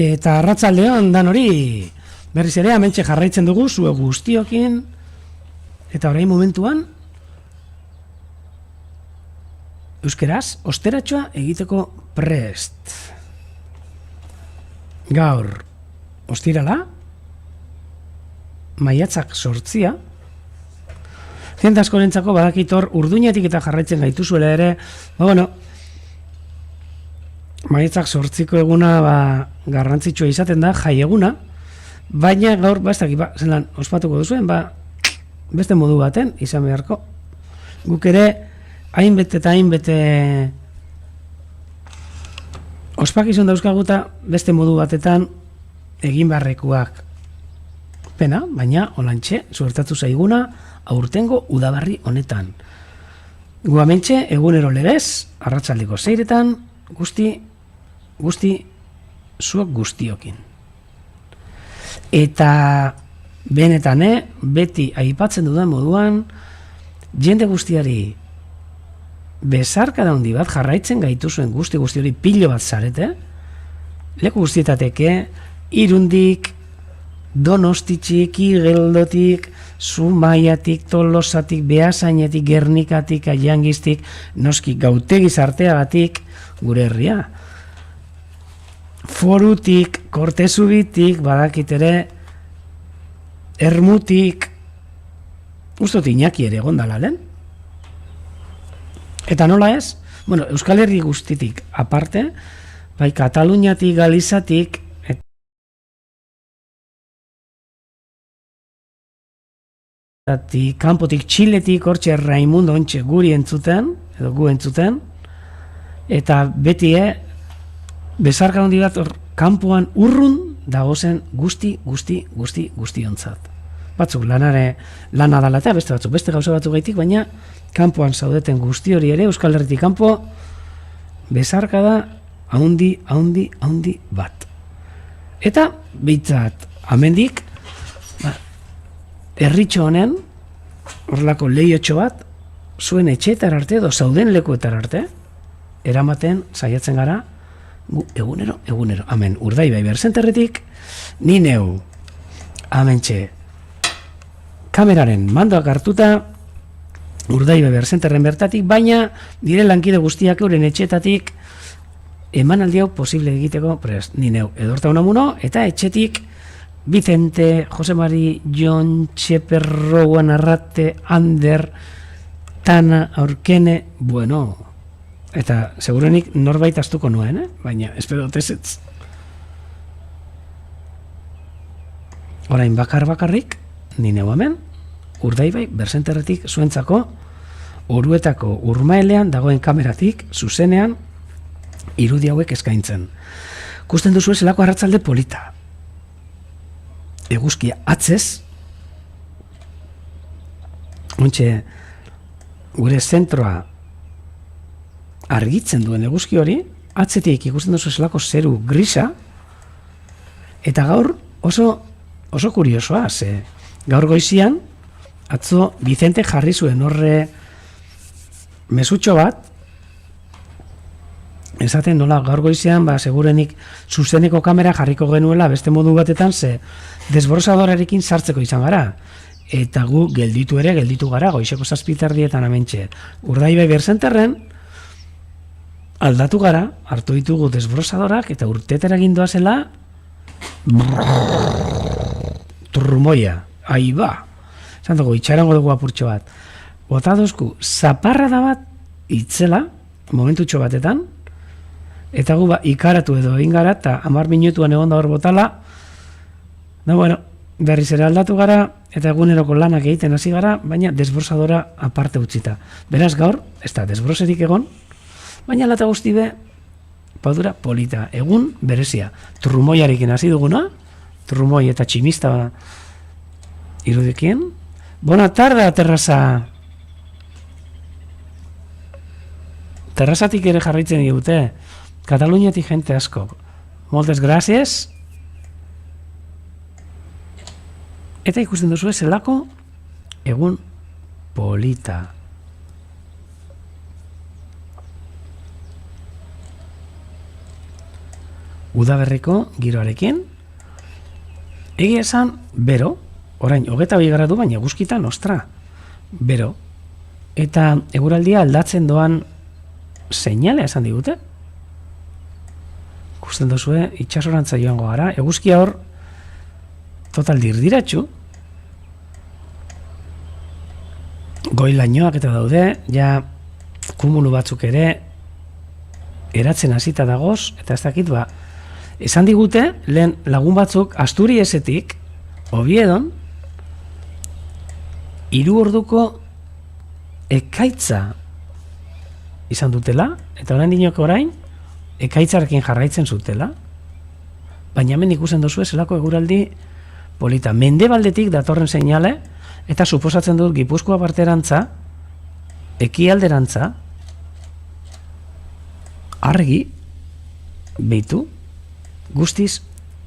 Eta arratsaldeon dan hori, berriz ere hementxe jarraitzen dugu zuek guztiokin, eta orain momentuan euskeraz osteratxoa egiteko prest. Gaur ostirala, maiatzak 8, jende askorentzako badakitor urduñetik eta jarraitzen gaituzuela ere, maiatzak 8ko eguna garrantzitsua izaten da, jai eguna, baina gaur, zelan ospatuko duzuen, beste modu baten izan beharko. Guk ere, hainbete eta hainbete ospakizun dauzkaguta beste modu batetan egin beharrekoak. Pena, baina olantxe, suertatu zaiguna aurtengo udabarri honetan. Gu hementxe, egunero legez, arratsaldeko 6etan, guzti zuok guztiokin. Eta benetan, beti aipatzen dudan moduan, jende guztiari besarkada handi bat jarraitzen gaituzuen guzti hori pilo bat zarete, leku guztietateke, Irundik, Donostitxik, Igeldotik, Zumaiatik, Tolosatik, Beasainetik, Gernikatik, Aiangiztik, noski Gautegi Zarteagatik, gure herria. Forutik, Kortezubitik, badakit ere, Ermutik, ustot Iñaki ere gondala, lehen? Eta nola ez? Bueno, Euskal Herri guztitik aparte, bai Kataluniatik, Galizatik, kanpotik Txiletik, hortxe Raimundo ontxe guri entzuten, edo gu entzuten, eta beti bezarka handi bat kanpoan urrun dagozen guzti ontzat. Batzuk lana dala eta beste gauza batzuk gaitik, baina kanpoan zaudeten guzti hori ere, Euskal Herritik kanpo, bezarka da haundi bat. Eta, bitzat, amendik, herritxo honen, horrelako lehiotxo bat, zuen etxeetar arte, edo zauden lekuetar arte, eramaten saiatzen gara, egunero, amen, Urdaibai Berzenterretik, ni neu, amentxe, kameraren mandoak hartuta, Urdaibai Berzenterren bertatik, baina dire lankide guztiak euren etxeetatik, emanaldi hau posible egiteko, ni neu, Edorta Unamuno, eta etxetik, Vicente, Jose Mari, Jon, Txeper, Rowan, Arrate, Ander, Tana, Aurkene, bueno, eta segurenik norbait astuko nuen, baina espero tezetz. Orain bakarrik, ni neu hemen, Urdaibai Berzenterretik zuentzako, Oruetako Urmaelean dagoen kameratik, zuzenean, irudi hauek eskaintzen. Kusten duzu zelako arratzalde polita. Eguzkia atzez, ontxe, gure zentroa argitzen duen eguzki hori, atzetik ikusten duzu zelako zeru grisa, eta gaur oso kuriosoa, ze gaur goizian, atzo Vicente jarri zuen horre mesutxo bat, esaten nola gaur goizean, segurenik zuzeneko kamera jarriko genuela beste modu batetan, ze desbrozadorarekin sartzeko izan gara. Eta gu gelditu gara, goizeko 7:00 amentxe. Urdaibai Berzenterren, aldatu gara, hartu ditugu desbrozadorak, eta urtetera gindoa zela, turrumoia, ahi ba. Esan dugu, itxarango dugu apurtxo bat. Bota dozku, zaparrada bat itzela, momentutxo batetan, eta gu ikaratu edo egin gara, eta 10 minutuan egon da hor botala, berriz ere aldatu gara, eta eguneroko lanak egiten hasi gara, baina desbrozadora aparte utzita. Beraz gaur, ez da desbrozerik egon, baina lata guzti be, paudura polita, egun berezia. Turrumoiarekin hasi duguna, turrumoi eta tximista irudikien. Bona tarda, terraza. Terrazatik ere jarraitzen digute. Kataluniatik jente asko. Moltes gracias. Eta ikusten duzu zelako egun polita. Udaberriko giroarekin. Egia esan, bero, orain, 22 gradu, baina eguzkitan, ostra, bero. Eta eguraldia aldatzen doan seinale esan digute. Ikusten duzue, itxasorantza joango gara, eguzkia hor, total dirdiratxu. Goilainoak eta daude, ja kumulu batzuk ere eratzen hasita dagoz, eta ez dakit esan digute, lehen lagun batzuk Asturiesetik, Oviedon, 3 orduko ekaitza izan dutela, eta orain dinoko orain, ekaitzarekin jarraitzen zutela, baina hemen ikusten duzu zelako eguraldi polita. Mendebaldetik datorren seinale, eta suposatzen dut Gipuzkoa parterantza, ekialderantza, argi, behitu, guztiz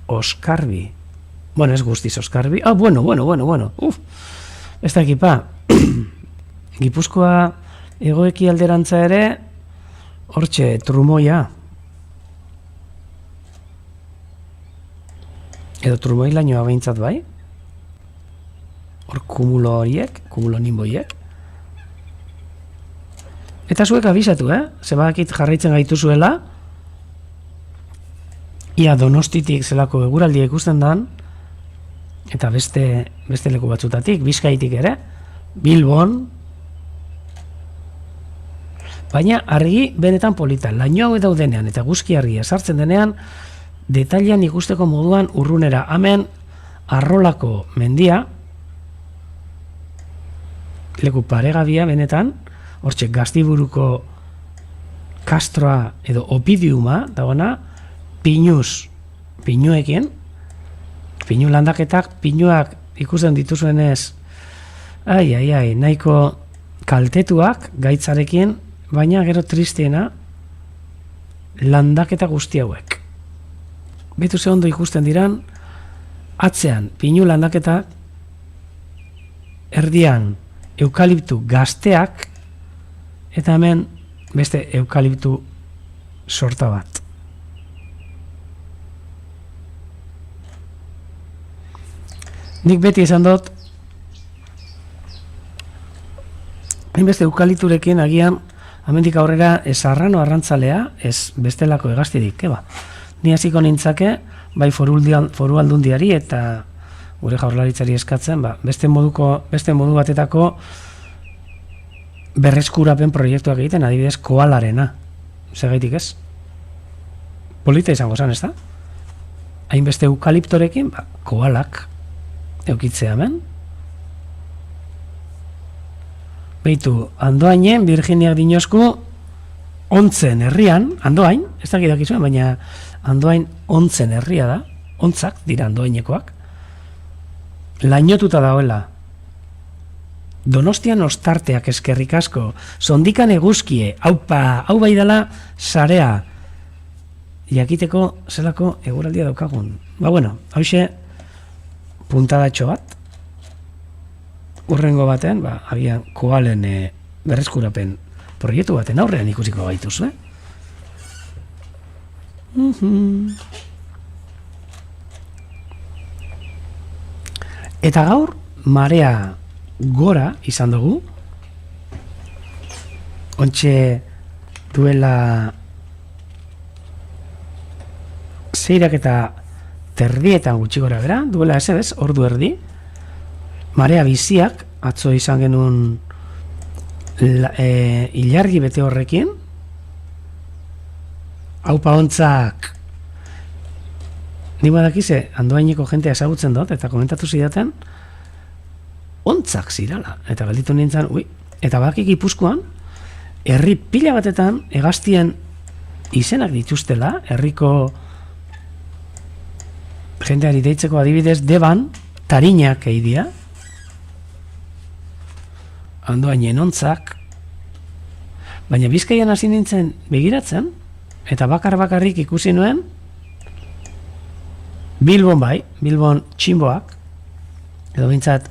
oskarbi. Bueno, ez guztiz oskarbi. Bueno. Ez da ekipa. Gipuzkoa egoeki alderantza ere, hortxe, trumoia. Edo trumoi lainoa behintzat bai. hor kumulo horiek, kumulo nimboiek. Eta zuek abisatu, zebakit jarraitzen gaituzuela, ia Donostitik zelako eguraldia ikusten dan, eta beste leku batzutatik, Bizkaitik ere, Bilbon, baina argi benetan polita, laino hau daudenean eta guzki argia sartzen denean, detailean ikusteko moduan urrunera. Hemen Arrolako mendia, leku paregabia benetan, hortxe Gaztiburuko kastroa edo opidiuma dagoena, pinuekin, pinu landaketak, pinuak ikusten dituzuenez, nahiko kaltetuak gaitzarekin, baina gero tristiena landaketa guzti hauek. Betu ze ondo ikusten diran, atzean pinu landaketak, erdian eukaliptu gazteak, eta hemen beste eukaliptu sorta bat. Nik beti esan dut, hainbeste eukalipturekin agian hemendik aurrera ez arrano arrantzalea, ez bestelako hegaztirik, Ni hasiko nintzake, bai foru aldundiari eta gure jaurlaritzari eskatzen, beste modu batetako berreskurapen proiektuak egiten, adibidez koalarena. Segaitik ez? Polita izango zen, ez da? Hainbeste eukaliptorekin, koalak eukitzea hemen. Beitu, Andoainen, Virginiak dinosku, ontzen herrian, Andoain, ez da gidakizuen, baina Andoain ontzen herria da, ontzak dira Andoainekoak, lainotuta dagoela. Donostian ostarteak eskerrik asko, sondikan eguzkie, hau bai dela sarea, jakiteko zelako eguraldia daukagun. Hauxe puntadatxo bat, urrengo baten, agian koalen berreskurapen proiektu baten aurrean ikusiko gaituz, Eta gaur, marea gora izan dugu, ontxe duela zeirak eta terdietan gutxi gora bera, duela ez, ordu erdi, marea biziak, atzo izan genuen ilargi bete horrekin, haupa ontzak, nima dakize, Andoaineko jentea ezagutzen dut, eta komentatu zidaten, ontzak zirala, eta galditu nintzen, eta bakik Gipuzkoan, herri pila batetan, hegaztien izenak dituztela, herriko jendeari deitzeko adibidez, Deban, Tarinak eidia, Andoainen ontzak, baina Bizkaian hasi nintzen begiratzen, eta bakarrik ikusi nuen, Bilbon Bilbon txinboak, edo bintzat,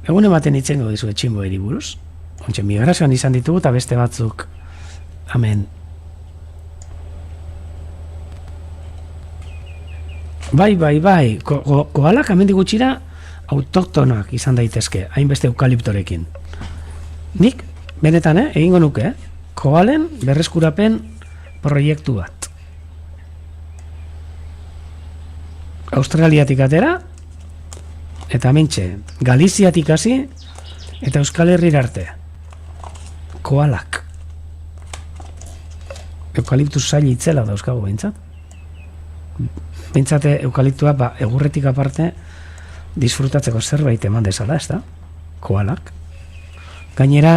egun ematen itzengo dizue txinboeri buruz, ontsen migrazioan izan ditugu eta beste batzuk, amen. Bai, koalak amendik gutxira autoktonak izan daitezke, hainbeste eukaliptorekin. Nik, benetan, egingo nuke, koalen berreskurapen proiektu bat. Australiatik atera, eta mentxe, Galiziatik hasi, eta Euskal Herrira arte. Koalak. Eukaliptus zail itzela dauzkagu behintzat. Behintzate eukaliptua, egurretik aparte, disfrutatzeko zerbait eman dezala, ez da? Koalak. Gainera,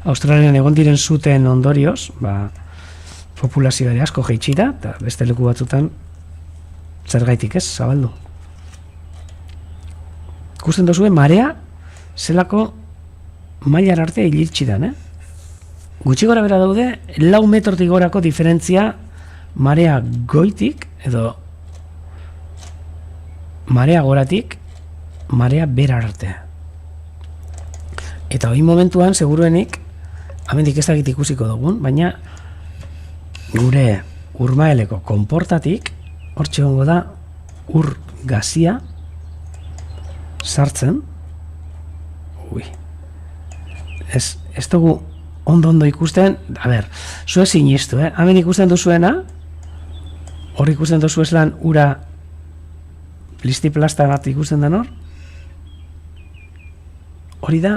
Australian egon diren zuten ondorioz, populazioa ere asko jeitsi da, eta beste leku batzutan zergaitik ez, zabaldu. Ikusten dozue, marea zelako mailar arte hilitxidan, Gutxi gora bera daude, 4 metrotik gorako diferentzia marea goitik, edo marea goratik, marea bera arte. Eta hori momentuan, seguruenik, amendik ez dakit ikusiko dugun, baina gure Urmaeleko konportatik, hortxe gongo da, ur gazia, sartzen. Ui. Ez dugu ondo ikusten, a ber, zue sinistu, hemen ikusten duzuena, hor ikusten duzu eslan ura plisti-plasta bat ikusten den hor, hori da,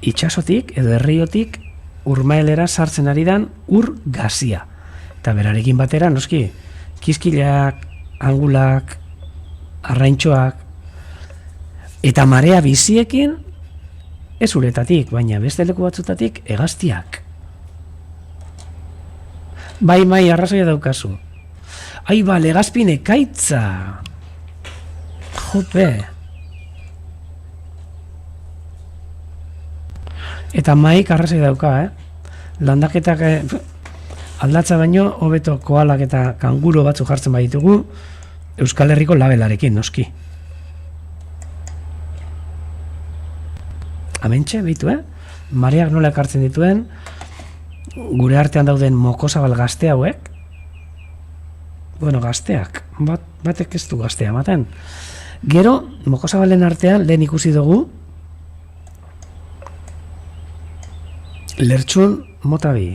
itxasotik edo herriotik urmaelera sartzen ari dan ur gazia. Eta berarekin batera, noski, kizkileak, angulak, arraintxoak, eta marea biziekin, ez uretatik, baina beste leku batzutatik hegaztiak. Bai, arrazoia daukazu. Ai, ba, legazpin ekaitza. Jope. Eta maik arrazoia dauka, landaketak aldatza baino, hobeto koalak eta kanguro batzu jartzen baditugu, Euskal Herriko labelarekin, noski. Amentxe, behitu, mareak nola ekartzen dituen, gure artean dauden mokosabal gazte hauek, bueno, gazteak, batek ez du gaztea ematen. Gero, mokosabalen artean, lehen ikusi dugu, lertxun mota bi.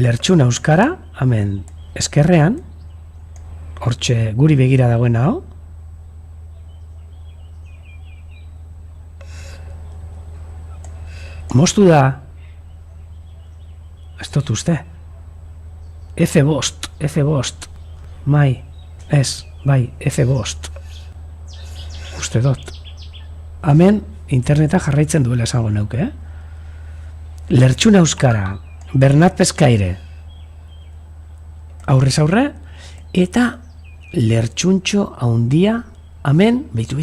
Lertxun euskara, hemen eskerrean, hortxe guri begira dagoen hau, moztu da, ez dut uste, F5, mai, ez, bai, F5, uste dut. Hemen interneta jarraitzen duela esango neuke, Lertxun euskara, Bernat Pescaire, aurrez aurre, eta lertxuntxo haundia, hemen, bitu,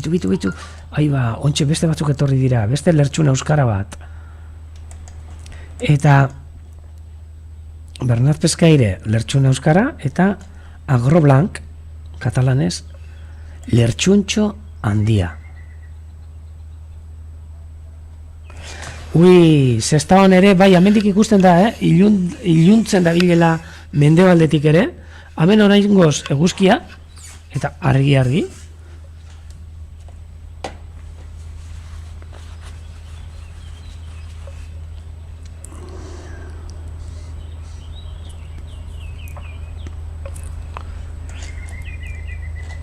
aiba, ontxe beste batzuk etorri dira, beste lertxun euskara bat. Eta Bernat Pescaire, lertxun euskara, eta Agroblanc, katalanez, lertxuntxo handia. Ui, zestaon ere, bai, amendik ikusten da, iluntzen da bilela mendebaldetik ere, hemen oraingoz eguzkia, eta argi.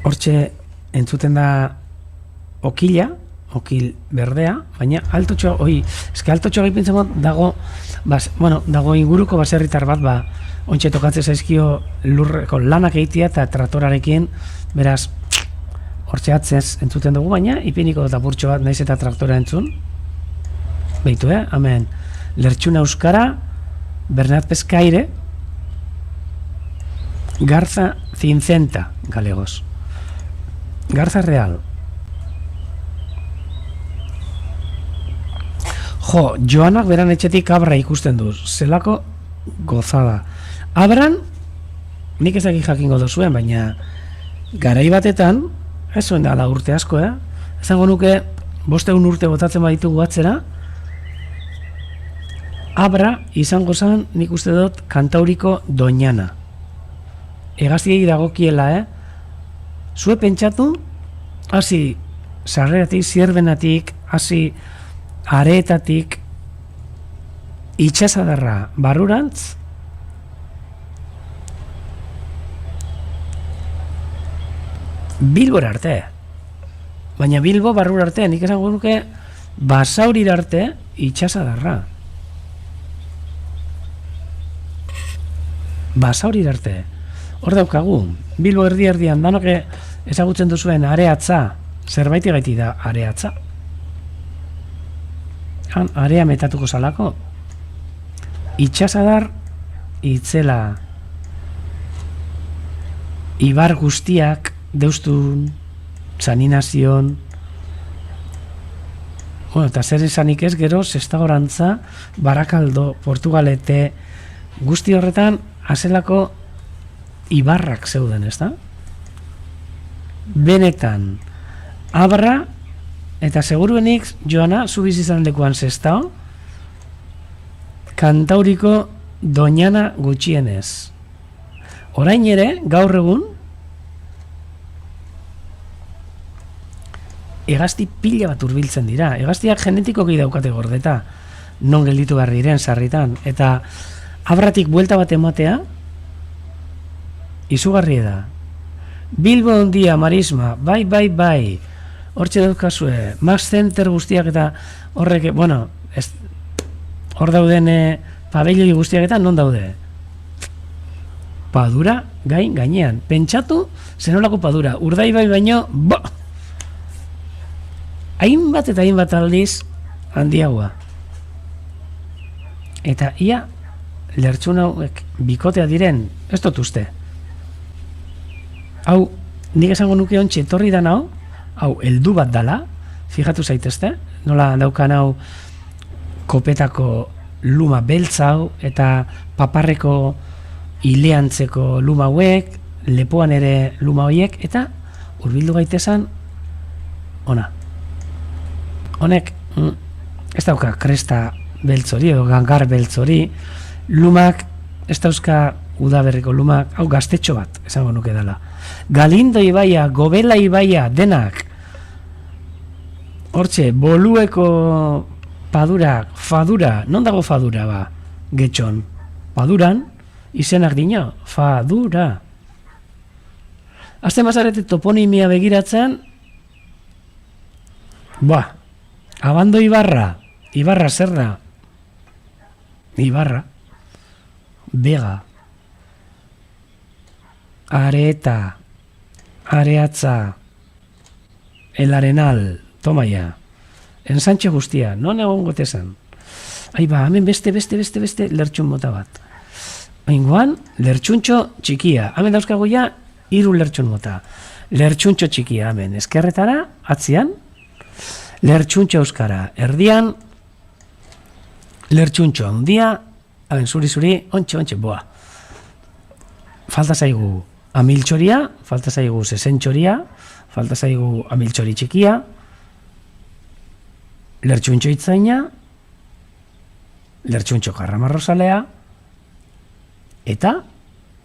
Hortxe entzuten da okila, okil berdea, baina altotxoa, altotxoa gaipentzen dago, dago inguruko baserritar bat, ontxe tokatzen zaizkio lurreko lanak egitea eta traktorarekin, beraz, hortxe atzez entzuten dugu, baina ipiniko eta burtxo bat naiz eta traktora entzun. Beitu, hemen, lertxuna euskara, Bernat Pescaire, Garza Cincenta, galegos. Garza Real. Jo, Joanak beran etxetik abra ikusten duz, zelako gozada. Abran, nik ezagik jakingo dozuen, baina garai batetan, ez zuen dala urte asko, ezango nuke 500 urte botatzen baditugu atzera, abra izango zen nik uste dut Kantauriko Doñana. Hegaztiei dagokiela, zue pentsatu, hasi sarreratik, zierbenatik, hasi areetatik, itxasadarra barrurantz, Bilbora arte. Baina Bilbo barrura arte, nik esango nuke Basaurir arte itxasadarra. Basaurir arte. Hor daukagu, Bilbo erdi-erdian, danok ezagutzen duzuen areatza, zerbaiti gaiti da areatza. Han, area metatuko salako. Itxasadar, itzela, ibar guztiak, deustun, saninazion, eta zer esanik ez gero, Sestagorantza, Barakaldo, Portugalete, guzti horretan, azelako ibarrak zeuden, ez da? Benetan, abra, eta seguruenik, Joana, zu bizizan lekuan Sestao, Kantauriko Doñana gutxienez. Orain ere, gaur egun, hegazti pila bat hurbiltzen dira. Hegaztiak genetikoki daukate gordeta, non gelditu behar diren sarritan. Eta abratik buelta bat ematea, izugarri da. Bilbo ondia, Marisma, bai. Hortxe daukazue, Max Center guztiak eta horrek, bueno, hor dauden pabelloi guztiak eta non daude? Padura gainean. Pentsatu, zenolako padura. Urdaibai baino, hainbat eta hainbat aldiz handiagoa. Eta ia, lertxun hauek bikotea diren, ez dut uste. Hau, nik esango nuke ontsi etorri da hau heldu bat dala, fijatu zaitezte, nola daukan hau kopetako luma beltza hau, eta paparreko ileantzeko luma hauek, lepoan ere luma horiek, eta hurbildu gaitezan, ona. Honek, ez dauka kresta beltzori edo gangar beltzori, lumak, ez dauzka udaberriko lumak, hau gaztetxo bat, esango nuke dela. Galindo ibaia, Gobela ibaia, denak. Hortxe, Bolueko padura, fadura, non dago fadura ba, getxon? Paduran, izenak dino, fadura. Azten bazarete toponimia begiratzen, Abando Ibarra, Ibarra zer da? Ibarra, Bega, Areta, Areatza, El Arenal, tomaia, ensantxe guztia, non egon gotezan? Hemen beste lertxun mota bat. Oingoan, lertxuntxo txikia, hemen dauzkago ja, 3 lertxun mota. Lertxuntxo txikia, hemen eskerretara, atzian, lertxuntxo euskara, erdian, lertxuntxo handia, hemen zuri, ontxe, boa. Falta zaigu amiltxoria, falta zaigu zesentxoria, falta zaigu amiltxori txikia, lertxuntxo itzaina, lertxuntxo karramarrosalea, eta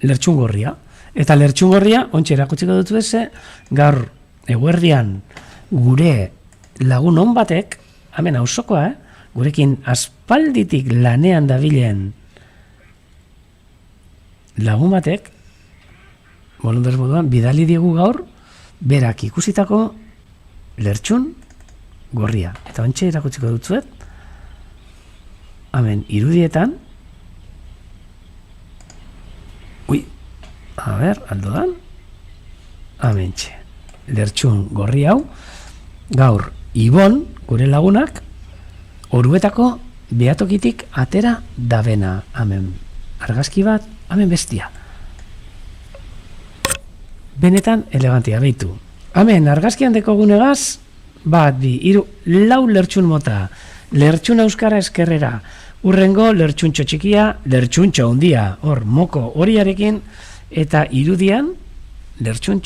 lertxun gorria. Eta lertxun gorria, ontxe erakutsiko dut beze, gaur eguerdian gure lagun hon batek, hemen auzokoa, gurekin aspalditik lanean dabilen lagun batek, bolondez moduan, bidali diegu gaur, berak ikusitako lertxun gorria. Eta ontxe erakutsiko dutzuet, hemen irudietan, aldo dan, hemen txe, lertxun gorri hau, gaur Ibon, gure lagunak, Oruetako behatokitik atera dabena, hemen argazki bat, hemen bestia. Benetan elegantia, behitu. Hemen argazkian dekogunegaz, 1, 2, 3, 4 lertxun mota, lertxun euskara eskerrera, urrengo lertxuntxo txikia, lertxuntxo handia, hor moko horiarekin, eta irudian lertxun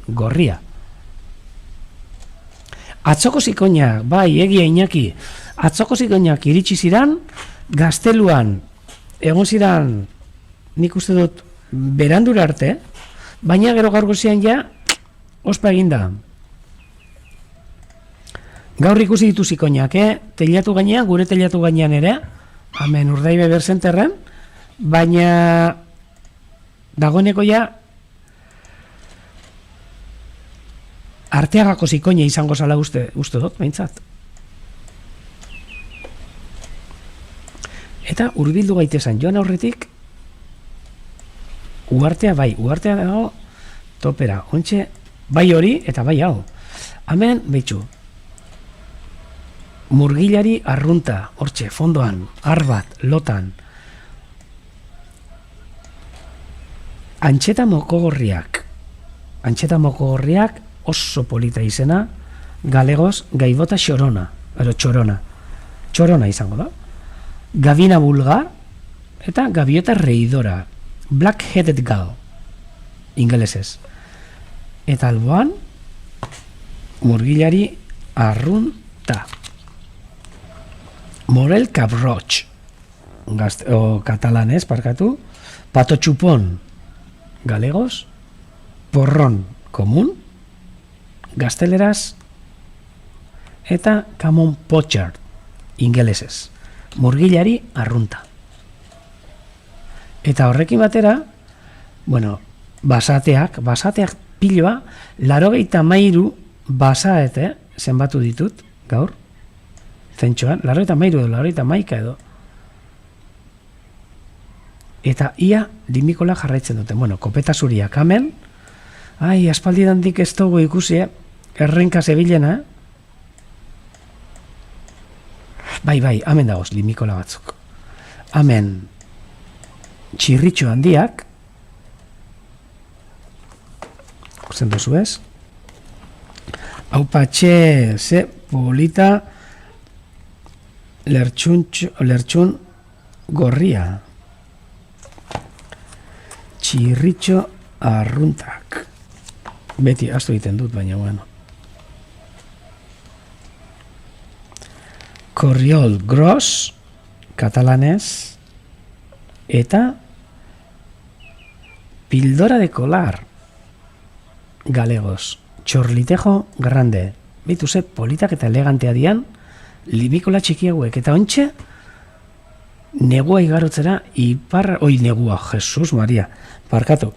gorria. Atzoko zikoinak, egia Iñaki, atzoko zikoinak iritsi ziran, gazteluan, egon ziran, nik uste dut, berandura arte, baina gero gaur gozian ja, ospa eginda. Gaur ikusi ditu zikoinak, telatu gainean, gure telatu gainean ere, hemen Urdaibai berzenterren, baina dagoeneko ja Arteagako zikoina izango zala uste dut, behintzat. Eta hurbildu gaitezan joan aurretik, uartea dago topera, ontxe, bai hori eta bai hau. Hemen, behitxu, murgilari arrunta, hortxe, fondoan, arbat, lotan, antxeta mokogorriak oso polita izena, galegoz gaibota xorona, txorona izango da, gabina bulgar, eta gaviota reidora, black-headed gull, ingelesez. Eta alboan, murgilari arrunta. Morel Cabroch, katalanez, parkatu, pato txupon, galegos, porron komun, gazteleraz, eta common poacher, ingelesez, murgilari arrunta. Eta horrekin batera, bueno, basateak piloa, 83 basaete zenbatu ditut, gaur, zentxoan, 83 edo, 81 edo. Eta ia limikola jarraitzen duten. Bueno, kopeta zuriak hemen, aspaldidandik ez dugu ikusi, errenka zebilena, Bai, hemen dagoz, limikola batzuk. Hemen, txirritxo handiak, ikusten duzu ez? Hau patxe, ze polita, lertxun gorria. Txirritxo arruntak. Beti, astu egiten dut, baina bueno. Corriol gros, katalanez, eta pildora de colar, galegos, txorlitejo grande. Bitu ze, politak eta elegantea dian, limikola txiki hauek, eta ontxe, negua igarotzera, negua, Jesus Maria, parkatu,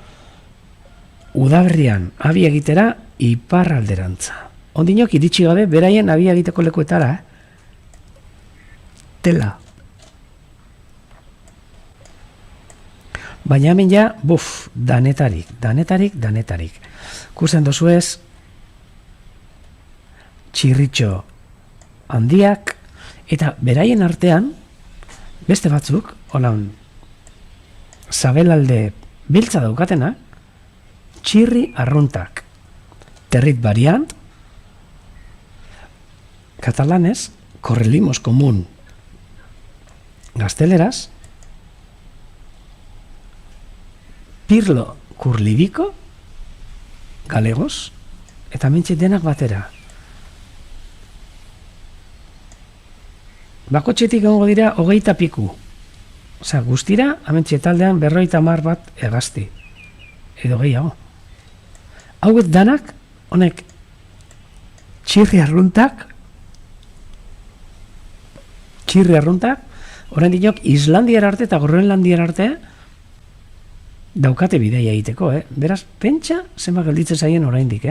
udaberrian, abi egitera, iparralderantza. Ondinok iritsi gabe, beraien abi egiteko lekuetara, tela. Baina hemen ja, danetarik. Kusten dozuez, txirritxo handiak, eta beraien artean, beste batzuk, holan, zabelalde biltza daukatena, txirri arruntak. Territ variant, katalanez, correlimos komun, gazteleraz, pirlo kurlibiko, galegos, eta mentxe denak batera. Bakotxetik egongo dira 20 piku. Osa, guztira, amentxe taldean 50 bat egazti. Edo gehiago. Hauet danak, honek, txirri arruntak, orain dinok, Islandiar arte eta Groenlandiar arte daukate bideia egiteko, Beraz, pentsa zenbat gelditzen zaien oraindik,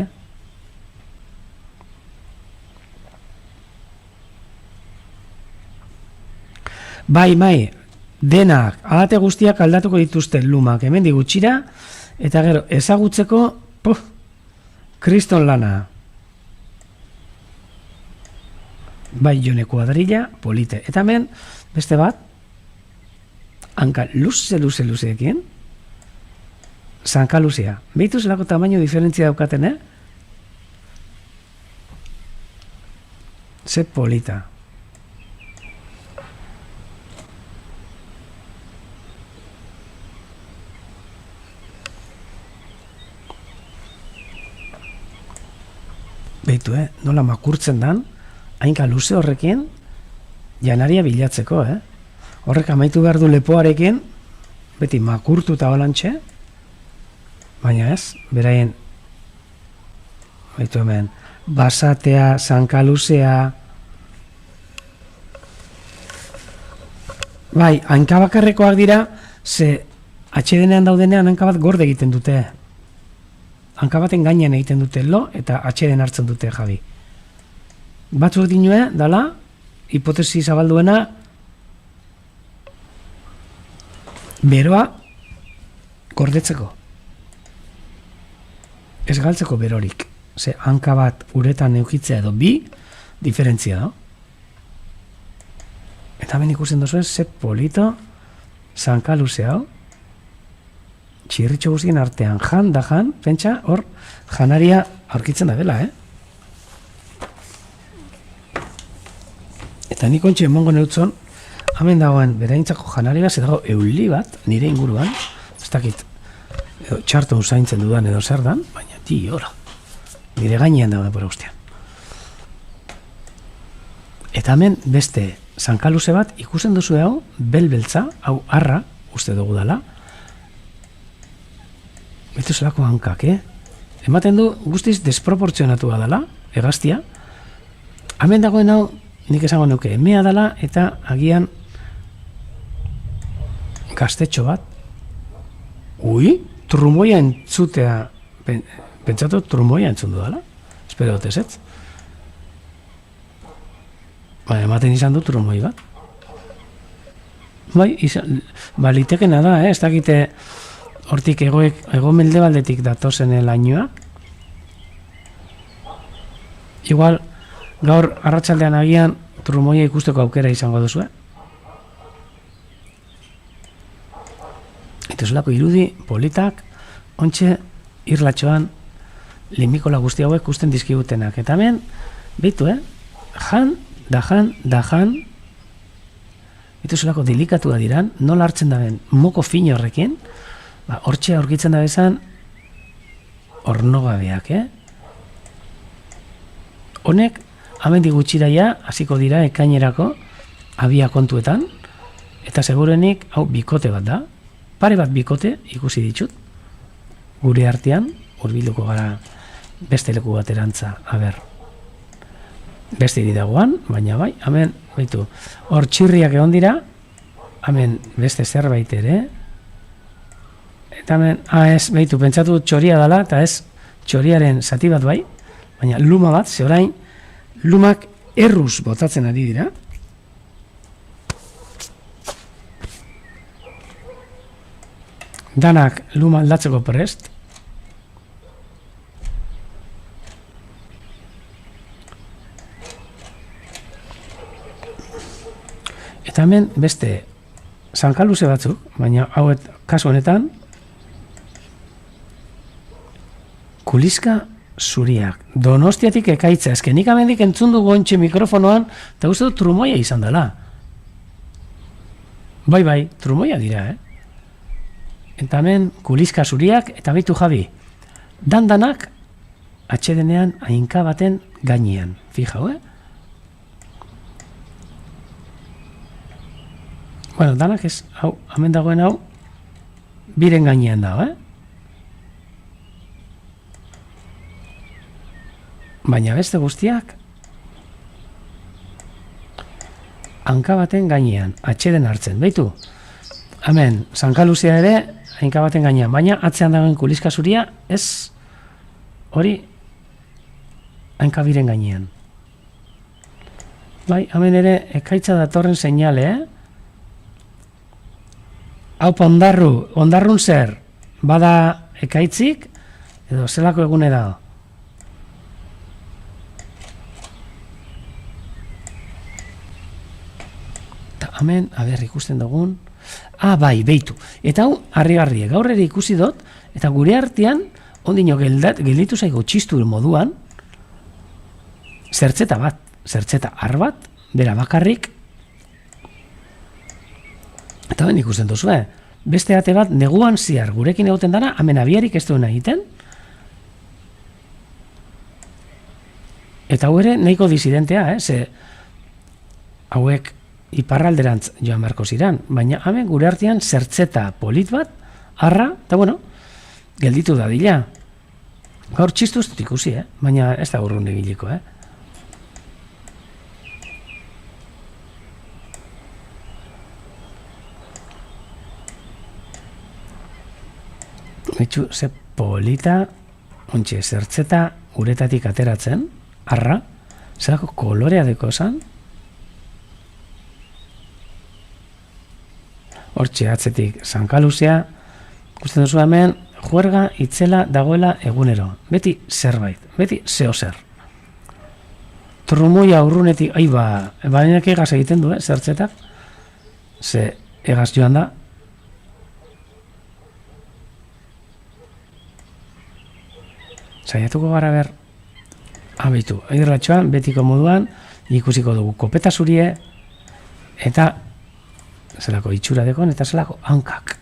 Bai, denak, ahate guztiak aldatuko dituzte lumak, hemen digutxira, eta gero, ezagutzeko, kriston lana. Bai, jone kuadrilla, polite. Eta hemen, beste bat, hanka luze-luzeekin, zanka luzea. Behitu zelako tamaino diferentzia daukaten, Ze polita. Behitu, nola makurtzen dan, hainka luze horrekin, janaria bilatzeko, Horrek amaitu behar du lepoarekin, beti makurtu eta holantxe, baina ez, beraien, behitu hemen, basatea, zanka luzea, bai, hankabakarrekoak dira, ze atxedenean daudenean hankabat gorde egiten dute. Hankabaten gainean egiten dute lo, eta atxeden hartzen dute jabi. Batzuk dinue, dala, hipotesi zabalduena, beroa gordetzeko. Ez galtzeko berorik. Ze hanka bat uretan eukitzea edo bi, diferentzia da. Eta hemen ikusten duzuen, ze polito, zanka luze hau, txirritxo guztien artean jan, pentsa, hor, janaria aurkitzen da dela, Eta nik ontsi emongo neutzon, hemen dagoen beraintzako janaria, ze dago euli bat, nire inguruan, ez dakit, txarto usaintzen dudan edo zer dan, baina ora, nire gainean dagoen pora guztian. Eta hemen beste zankaluze bat, ikusten duzu hau, belbeltza, hau arra, uste dugu dela, betu zelako hankak, ematen du guztiz desproportzionatua dela, hegaztia. Hemen dagoen hau, nik esango nuke, emea dela eta agian gaztetxo bat. Ui, trumoia entzutea, pentsatu trumoia entzundu dela. Espero dut ez. Ematen izan du trumoi bat. Bai, litekena da, ez dakite hortik ego mendebaldetik datozen lainoak. Igual, gaur arratsaldean agian trumoia ikusteko aukera izango duzu, Eta zelako irudi, politak, ontxe, irlatxoan, limikola guzti hauek ikusten dizkigutenak. Eta hemen, behitu, jan, da jan, behitu zelako delikatua diran, nola hartzen daben moko fino horrekin, hortxe aurkitzen da bezan, ornogabeak, Honek, amendik gutxiraia, hasiko dira ekainerako, abia kontuetan, eta segurenik, hau bikote bat da, pare bat bikote ikusi ditut, gure artean, hurbilduko gara beste leku baterantza, beste iridagoan, baina bai, hemen, baitu, hor txirriak egon dira, hemen beste zerbait ere, eta hemen, ez, baitu, pentsatu txoria dela, eta ez, txoriaren zati bat bai, baina luma bat, ze orain, lumak erruz botatzen ari dira, danak luma aldatzeko prest. Eta hemen beste zankaluze batzuk, baina hauet kasu honetan kuliska zuriak. Donostiatik ekaitza. Ezken nik amendik entzun dugu ontxe mikrofonoan eta uste dut trumoia izan dela. Bai, trumoia dira, Eta hemen kuliska zuriak eta baitu Javi. Dandanak atxedenean hainka baten gainean. Fijau, Bueno, danak ez, hau, hemen dagoen hau, biren gainean dago, Baina beste guztiak hanka baten gainean, atxeden hartzen, baitu. Hemen, zankaluzea ere, hanka baten gainean, baina atzean dagoen kuliska zuria, ez hori hanka biren gainean. Bai, hemen ere, ekaitza datorren seinale, Hau ondarrun zer, bada ekaitzik, edo zelako egune da. Eta hemen, ikusten dugun, bai, beitu. Eta hau, harri-garrie, gaur ere ikusi dut, eta gure artean, ondino gelditu zaigo txistu moduan, zertzeta har bat, bera bakarrik, eta ben ikusten duzu, beste ate bat neguan ziar gurekin egoten dara, hemen abiarik ez duena egiten, eta hau ere nahiko disidentea, ze hauek iparralderantz joan beharko ziran, baina hemen gure artean zertzeta polit bat, harra, eta bueno, gelditu dadila. Gaur txistu ez dut ikusi, baina ez da urrun egiliko, Betxu, ze polita, ontxe, zertzeta uretatik ateratzen, harra, zelako kolorea deko esan. Hortxe, atzetik, zankaluzea, ikusten duzu hemen, juerga itzela dagoela egunero. Beti zerbait, beti zeo zer. Trumoia urrunetik, baina egaz egiten du, zertzetak, ze egaz joan da, saiatuko gara ber, abitu, irratxoan, betiko moduan, ikusiko dugu kopeta zurie, eta zelako itxura dekon, eta zelako hankak.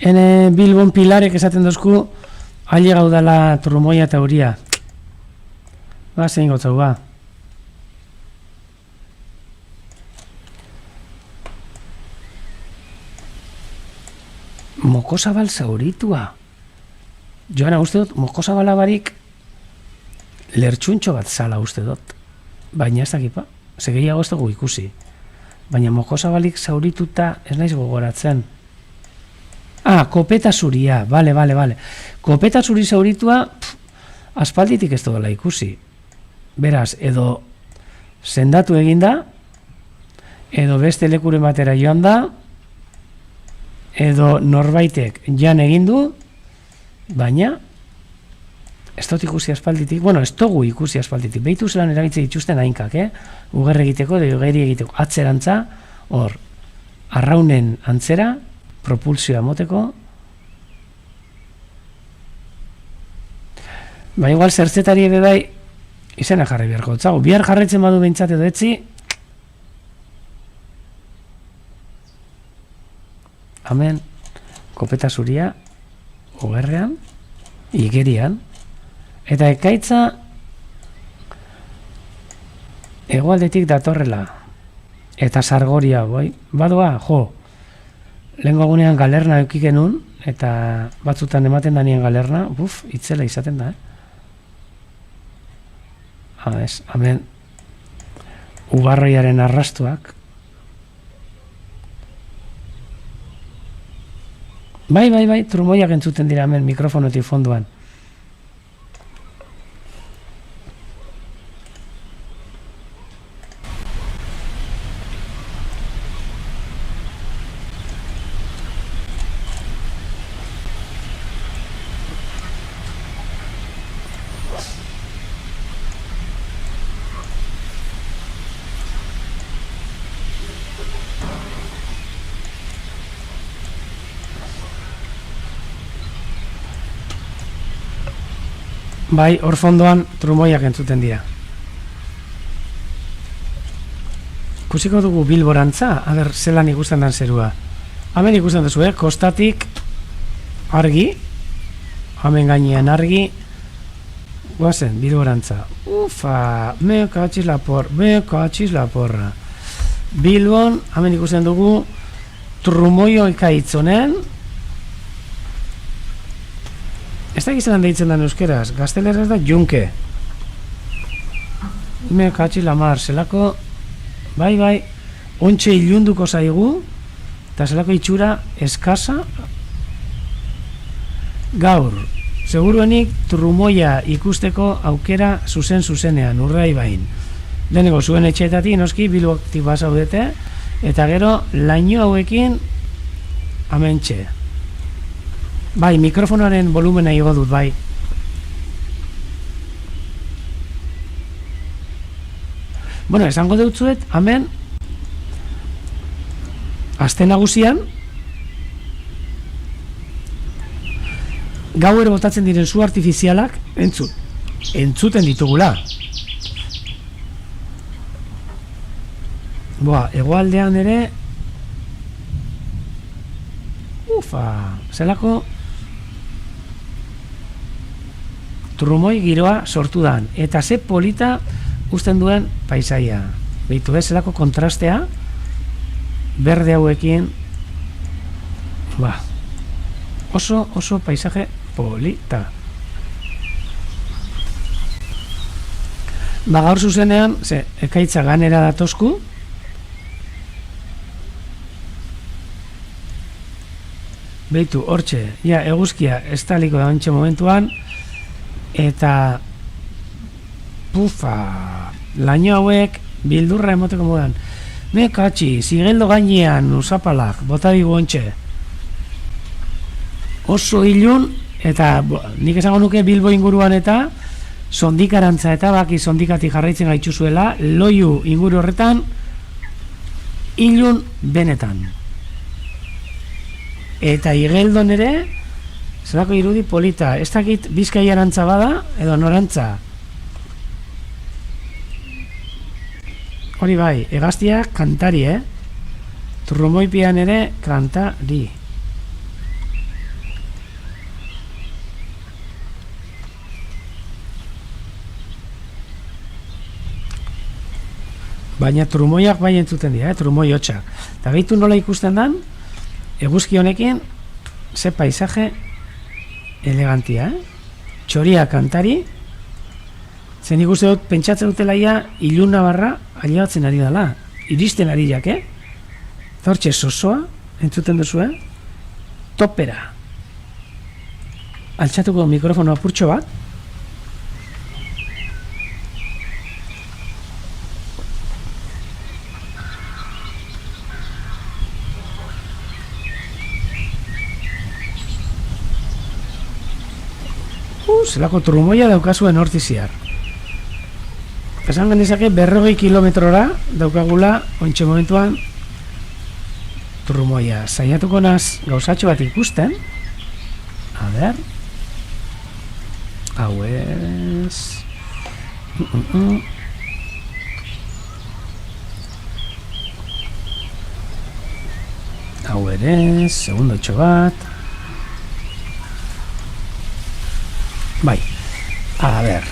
Hene Bilbon Pilarek esaten dozku, haile gaudala trumoia eta huria. Zein gotzau, Mokosabal zauritua. Joana, uste dut, mokosabala barik lertxuntxo bat zala uste dut. Baina ez dakipa, segeiago ez dugu ikusi. Baina mokosabalik zaurituta ez naiz gogoratzen. Kopeta zuria, bale. Kopeta zuri zauritua, aspalditik ez dela ikusi. Beraz, edo sendatu eginda, edo beste lekuren batera joan da, edo norbaitek jan egindu, baina ez dut ikusi aspalditik, ez dugu ikusi aspalditik, behitu zelan erabitze dituzten hainkak, ugerre egiteko, edo ugeri egiteko, atzerantza, hor, arraunen antzera, propulsioa moteko, igual zertzetari ebe bai, izena jarri beharko, bihar jarretzen badu behintzat edo etzi, hemen, kopeta zuria, ugerrean, igerian, eta ekaitza hegoaldetik datorrela, eta sargoria, badoa, lehenko egunean galerna eukikenun, eta batzutan ematen danien galerna, itzela izaten da, hemen, ubarroiaren arrastuak, Bai, trumoiak entzuten dira hemen mikrofonotik fonduan. Bai, hor fondoan trumoiak entzuten dira. Kusiko dugu Bilborantza, zelan ikusten dan zerua. Hemen ikusten duzu, kostatik argi, hemen gainean argi, guazen, Bilborantza. Me katxiz la porra. Bilbon, hemen ikusten dugu trumoio ikaitzonen, ez da gizan deitzen da euskeraz, gazteleraz da junke. Me katxiz la mar, zelako, bai, ontxe ilunduko zaigu, eta zelako itxura eskasa, gaur, seguruenik trumoia ikusteko aukera zuzenean, urrai bain. Lehenengo zuen etxeetatik, noski, Bilboktik basaudete, eta gero, laino hauekin, amentxe. Bai, mikrofonoaren volumena igo dut, bai. Esango deutzuet, hemen, aste nagusian, gauero botatzen diren zu artifizialak, entzuten ditugula. Hegoaldean ere, zelako trumoi giroa sortu dan, eta ze polita usten duen paisaia. Beitu zelako kontrastea, berde hauekin, oso paisaje polita. Gaur zuzenean, ekaitza ganera datosku, beitu, hortxe, eguzkia estaliko da ontxe momentuan, eta laino hauek bildurra emoteko modan. Me katxi, zigeldo gainean usapalak, bota digu ontxe. Oso ilun, eta nik esango nuke Bilbo inguruan eta sondikarantza eta baki sondikatik jarraitzen gaitzuzuela, loiu inguru horretan, ilun benetan. Eta igeldon ere, zelako irudi polita, ez dakit Bizkaiarantza bada, edo norantza. Hori bai, hegaztiak kantari, Trumoipian ere kantari. Baina trumoiak bai entzuten dira, trumoi hotxak. Eta behitu nola ikusten dan, eguzki honekin, ze paisaje elegantia, txoria kantari, zen ikuste dut pentsatzen dutelaia iluna barra ailegatzen ari dela, iristen ari jak, Zortxe sosoa, entzuten duzu, topera. Altxatuko mikrofono apurtxo bat. Zelako trumoia daukazuen hortiziar. Esan genezake 40 kilometrora daukagula ointxe momentuan trumoia. Saiatuko naz gauzatxo bat ikusten. A ber. Hau ez. Hau ere, segundotxo bat. Bai, a ber.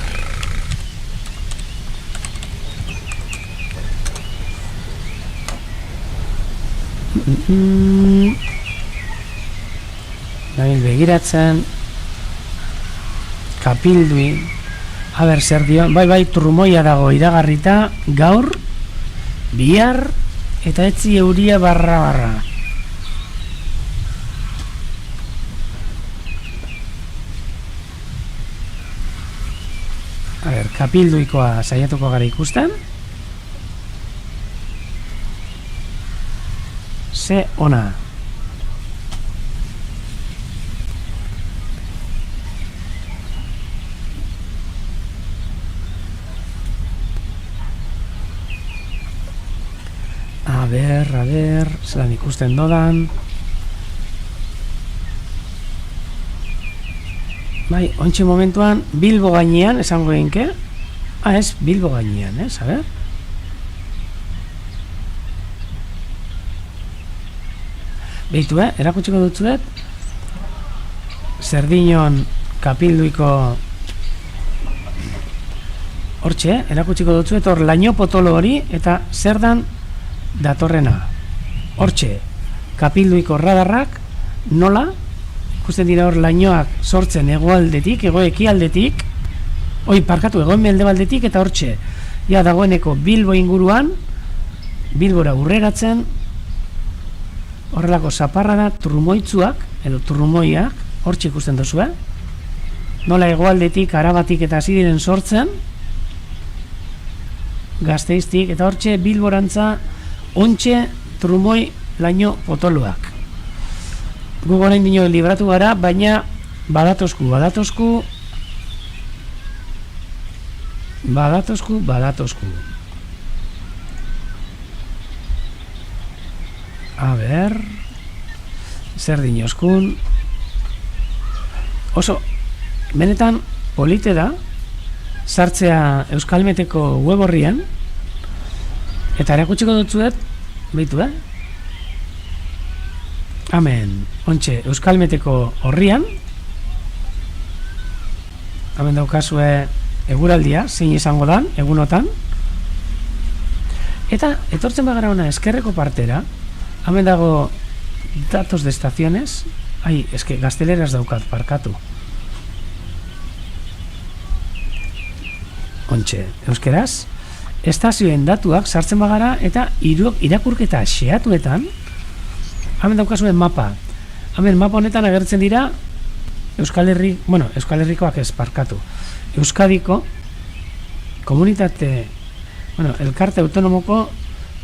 Nabil begiratzen. Kapildui. A ber, zer dio. Bai, trumoia dago iragarrita. Gaur, bihar, eta etzi euria barra. A ber, kapilduikoa saiatuko gara ikusten. Ze ona. A ber, zelan ikusten dodan. Bai, ontsi momentuan Bilbo gainean, esango genke. Ez, Bilbo gainean, a ber. Beitu, erakutsiko dutzuet. Zerdinon kapilduiko hortxe, erakutsiko dutzuet hor laino potolo hori eta zer dan datorrena. Hortxe, kapilduiko radarrak nola ikusten dira hor lainoak sortzen hegoaldetik, ekialdetik, ego mendebaldetik eta hortxe, ja dagoeneko Bilbo inguruan, Bilbora urreratzen, horrelako zaparra da trumoitzuak, edo trumoiak, hortxe ikusten duzu, nola hegoaldetik, Arabatik eta hasi diren sortzen, Gasteiztik, eta hortxe Bilborantza, ontxe trumoi laino potoloak. Gugo orain dino libratu gara, baina badatozku. A ber, zer dinoskun. Oso, benetan polite da, sartzea Euskalmeteko web horrian, eta erakutsiko dutzuet, behitu, Hemen, ontxe, Euskalmeteko horrian, hemen daukazue eguraldia, zein izango dan, egunotan, eta etortzen bagara ona eskerreko partera, hemen dago datos de estaciones, gazteleraz daukat, parkatu. Ontxe, euskeraz, estazioen datuak sartzen bagara, eta irakurketa xeatuetan, hemen daukazuen mapa. Hemen mapa honetan agertzen dira Euskal Herrikoak ez parkatu. Euskadiko komunitate, elkarte autonomoko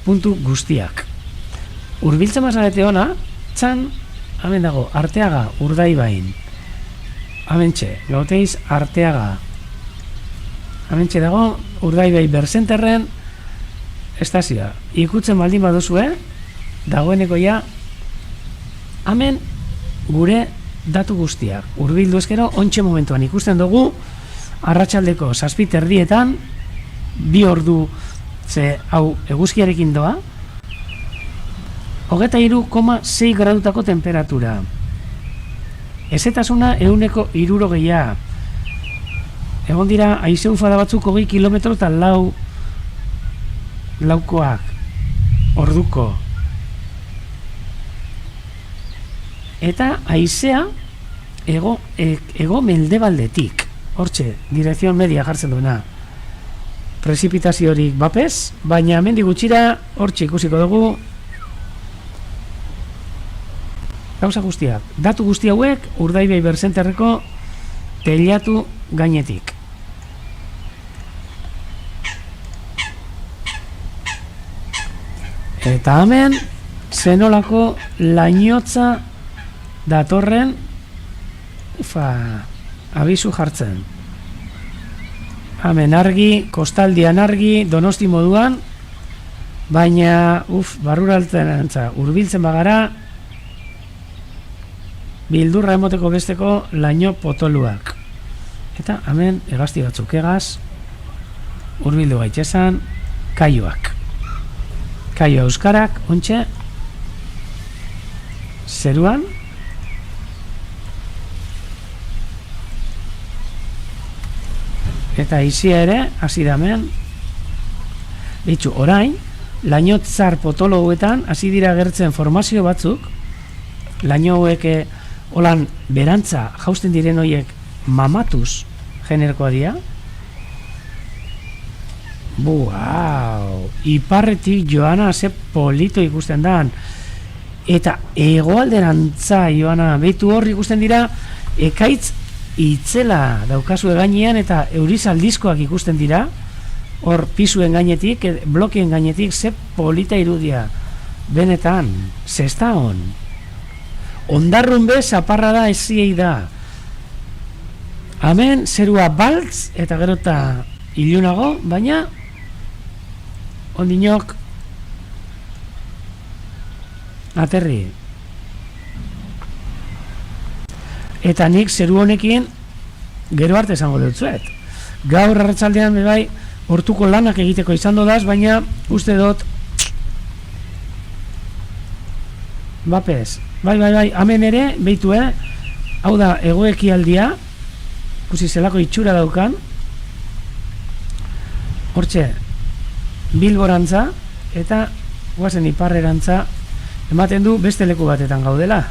puntu guztiak. Urbiltzen mazarete ona, txan, hemen dago, Arteaga, Urdaibain. Hemen txe, Gauteiz, Arteaga. Hemen txe dago, Urdaibai Berzenterren estazioa. Ikutzen baldin baduzue, dagoeneko ja, hemen gure datu guztiak. Urbildu ezkero, ontxe momentuan ikusten dugu, arratsaldeko 7:00 2 ordu, ze hau eguzkiarekin doa, 23,6 gradutako temperatura. Ezetasuna 160. Egon dira, haize ufada batzuk 20 kilometro eta laukoak, orduko. eta haizea ego mendebaldetik. Hortxe, direkzion media jartzen duena. Prezipitaziorik bapez, baina mendi gutxira hortxe ikusiko dugu gauza guztiak. Datu guzti hauek Urdaibai Berzenterreko teilatu gainetik. Eta hemen zenolako lainotza datorren abisu jartzen. Hemen argi, kostaldian argi, Donosti moduan, baina barruraltzen hurbiltzen bagara bildurra emoteko besteko laino potoluak. Eta hemen hegazti batzuk egaz, hurbildu gaitezan, kaioak. Kaio euskarak, ontxe, zeruan, eta izia ere, hasi damen, bitxu, orain, lainotzar potolo hauetan, hasi dira gertzen formazio batzuk, laino hauek holan berantza jausten diren horiek mamatuz generkoa dira. Buau, iparretik joana ze polito ikusten dan, eta hegoalderantza joana behitu hor ikusten dira ekaitz itzela daukazu gainean eta eurizaldizkoak ikusten dira hor pisuen gainetik, blokien gainetik, ze polita irudia benetan, zesta hon ondarrun bez aparra da eziei da. Hemen zerua baltz eta gerota ilunago, baina ondinok aterri. Eta nik zeru honekin gero arte esango dutzuet. Gaur arratsaldean bai hortuko lanak egiteko izan dodaz, baina uste dut bapez. Bai, hemen ere, behitu, hau da egoekialdia, ikusi zelako itxura daukan, hortxe, Bilborantza, eta guazen iparrerantza, ematen du beste leku batetan gaudela.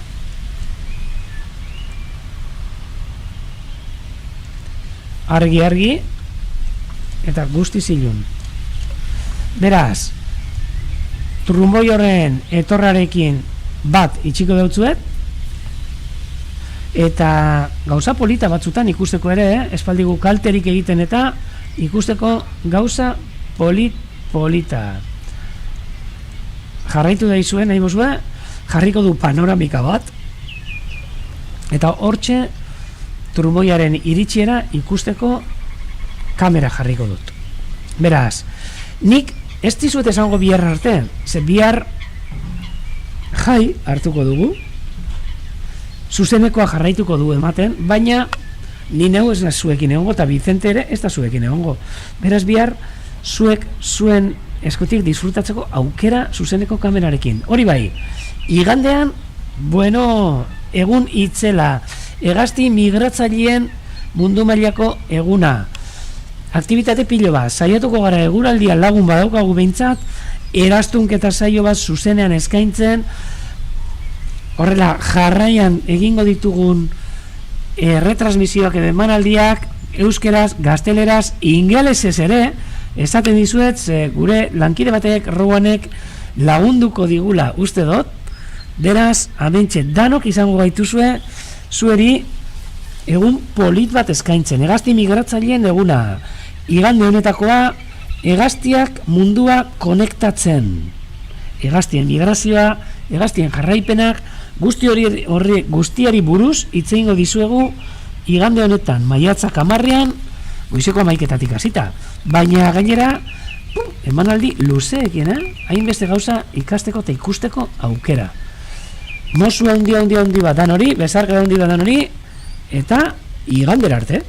Argi, eta guzti zilun. Beraz, trumboi horren etorrarekin bat itxiko dautzuet, eta gauza polita batzutan ikusteko ere, espaldigu kalterik egiten eta ikusteko gauza polita. Jarraitu daizuen, nahi bozue, jarriko du panoramika bat, eta hortxe trumboiaren iritsiera ikusteko kamera jarriko dut. Beraz, nik ez dizuet esango bihar arte, ze bihar jai hartuko dugu, zuzenekoa jarraituko du ematen, baina ni neu ez da zuekin egongo, eta Vicente ere ez da zuekin egongo. Beraz bihar, zuek zuen eskutik disfrutatzeko aukera zuzeneko kamerarekin. Hori bai, igandean, bueno, egun itzela, hegazti migratzaileen mundu mailako eguna. Aktibitate pilo bat, saiatuko gara eguraldia lagun badaukagu behintzat, eraztunketa saio bat zuzenean eskaintzen, horrela jarraian egingo ditugun retransmisioak edo emanaldiak, euskeraz, gazteleraz, ingelesez ere, esaten dizuet, gure lankide batek, Rowanek, lagunduko digula uste dut, beraz, amentxe, danok izango gaituzue, zueri egun polit bat eskaintzen, hegazti migratzaileen eguna, igande honetakoa, hegaztiak mundua konektatzen, hegaztien migrazioa, hegaztien jarraipenak, guztiari buruz hitz egingo dizuegu igande honetan, maiatzak 10ean, goizeko 11:00 hasita, baina gainera emanaldi luzeekin, hainbeste gauza ikasteko eta ikusteko aukera. Mozu handi bat dan hori, bezarka handi bat dan hori, eta igandera arte.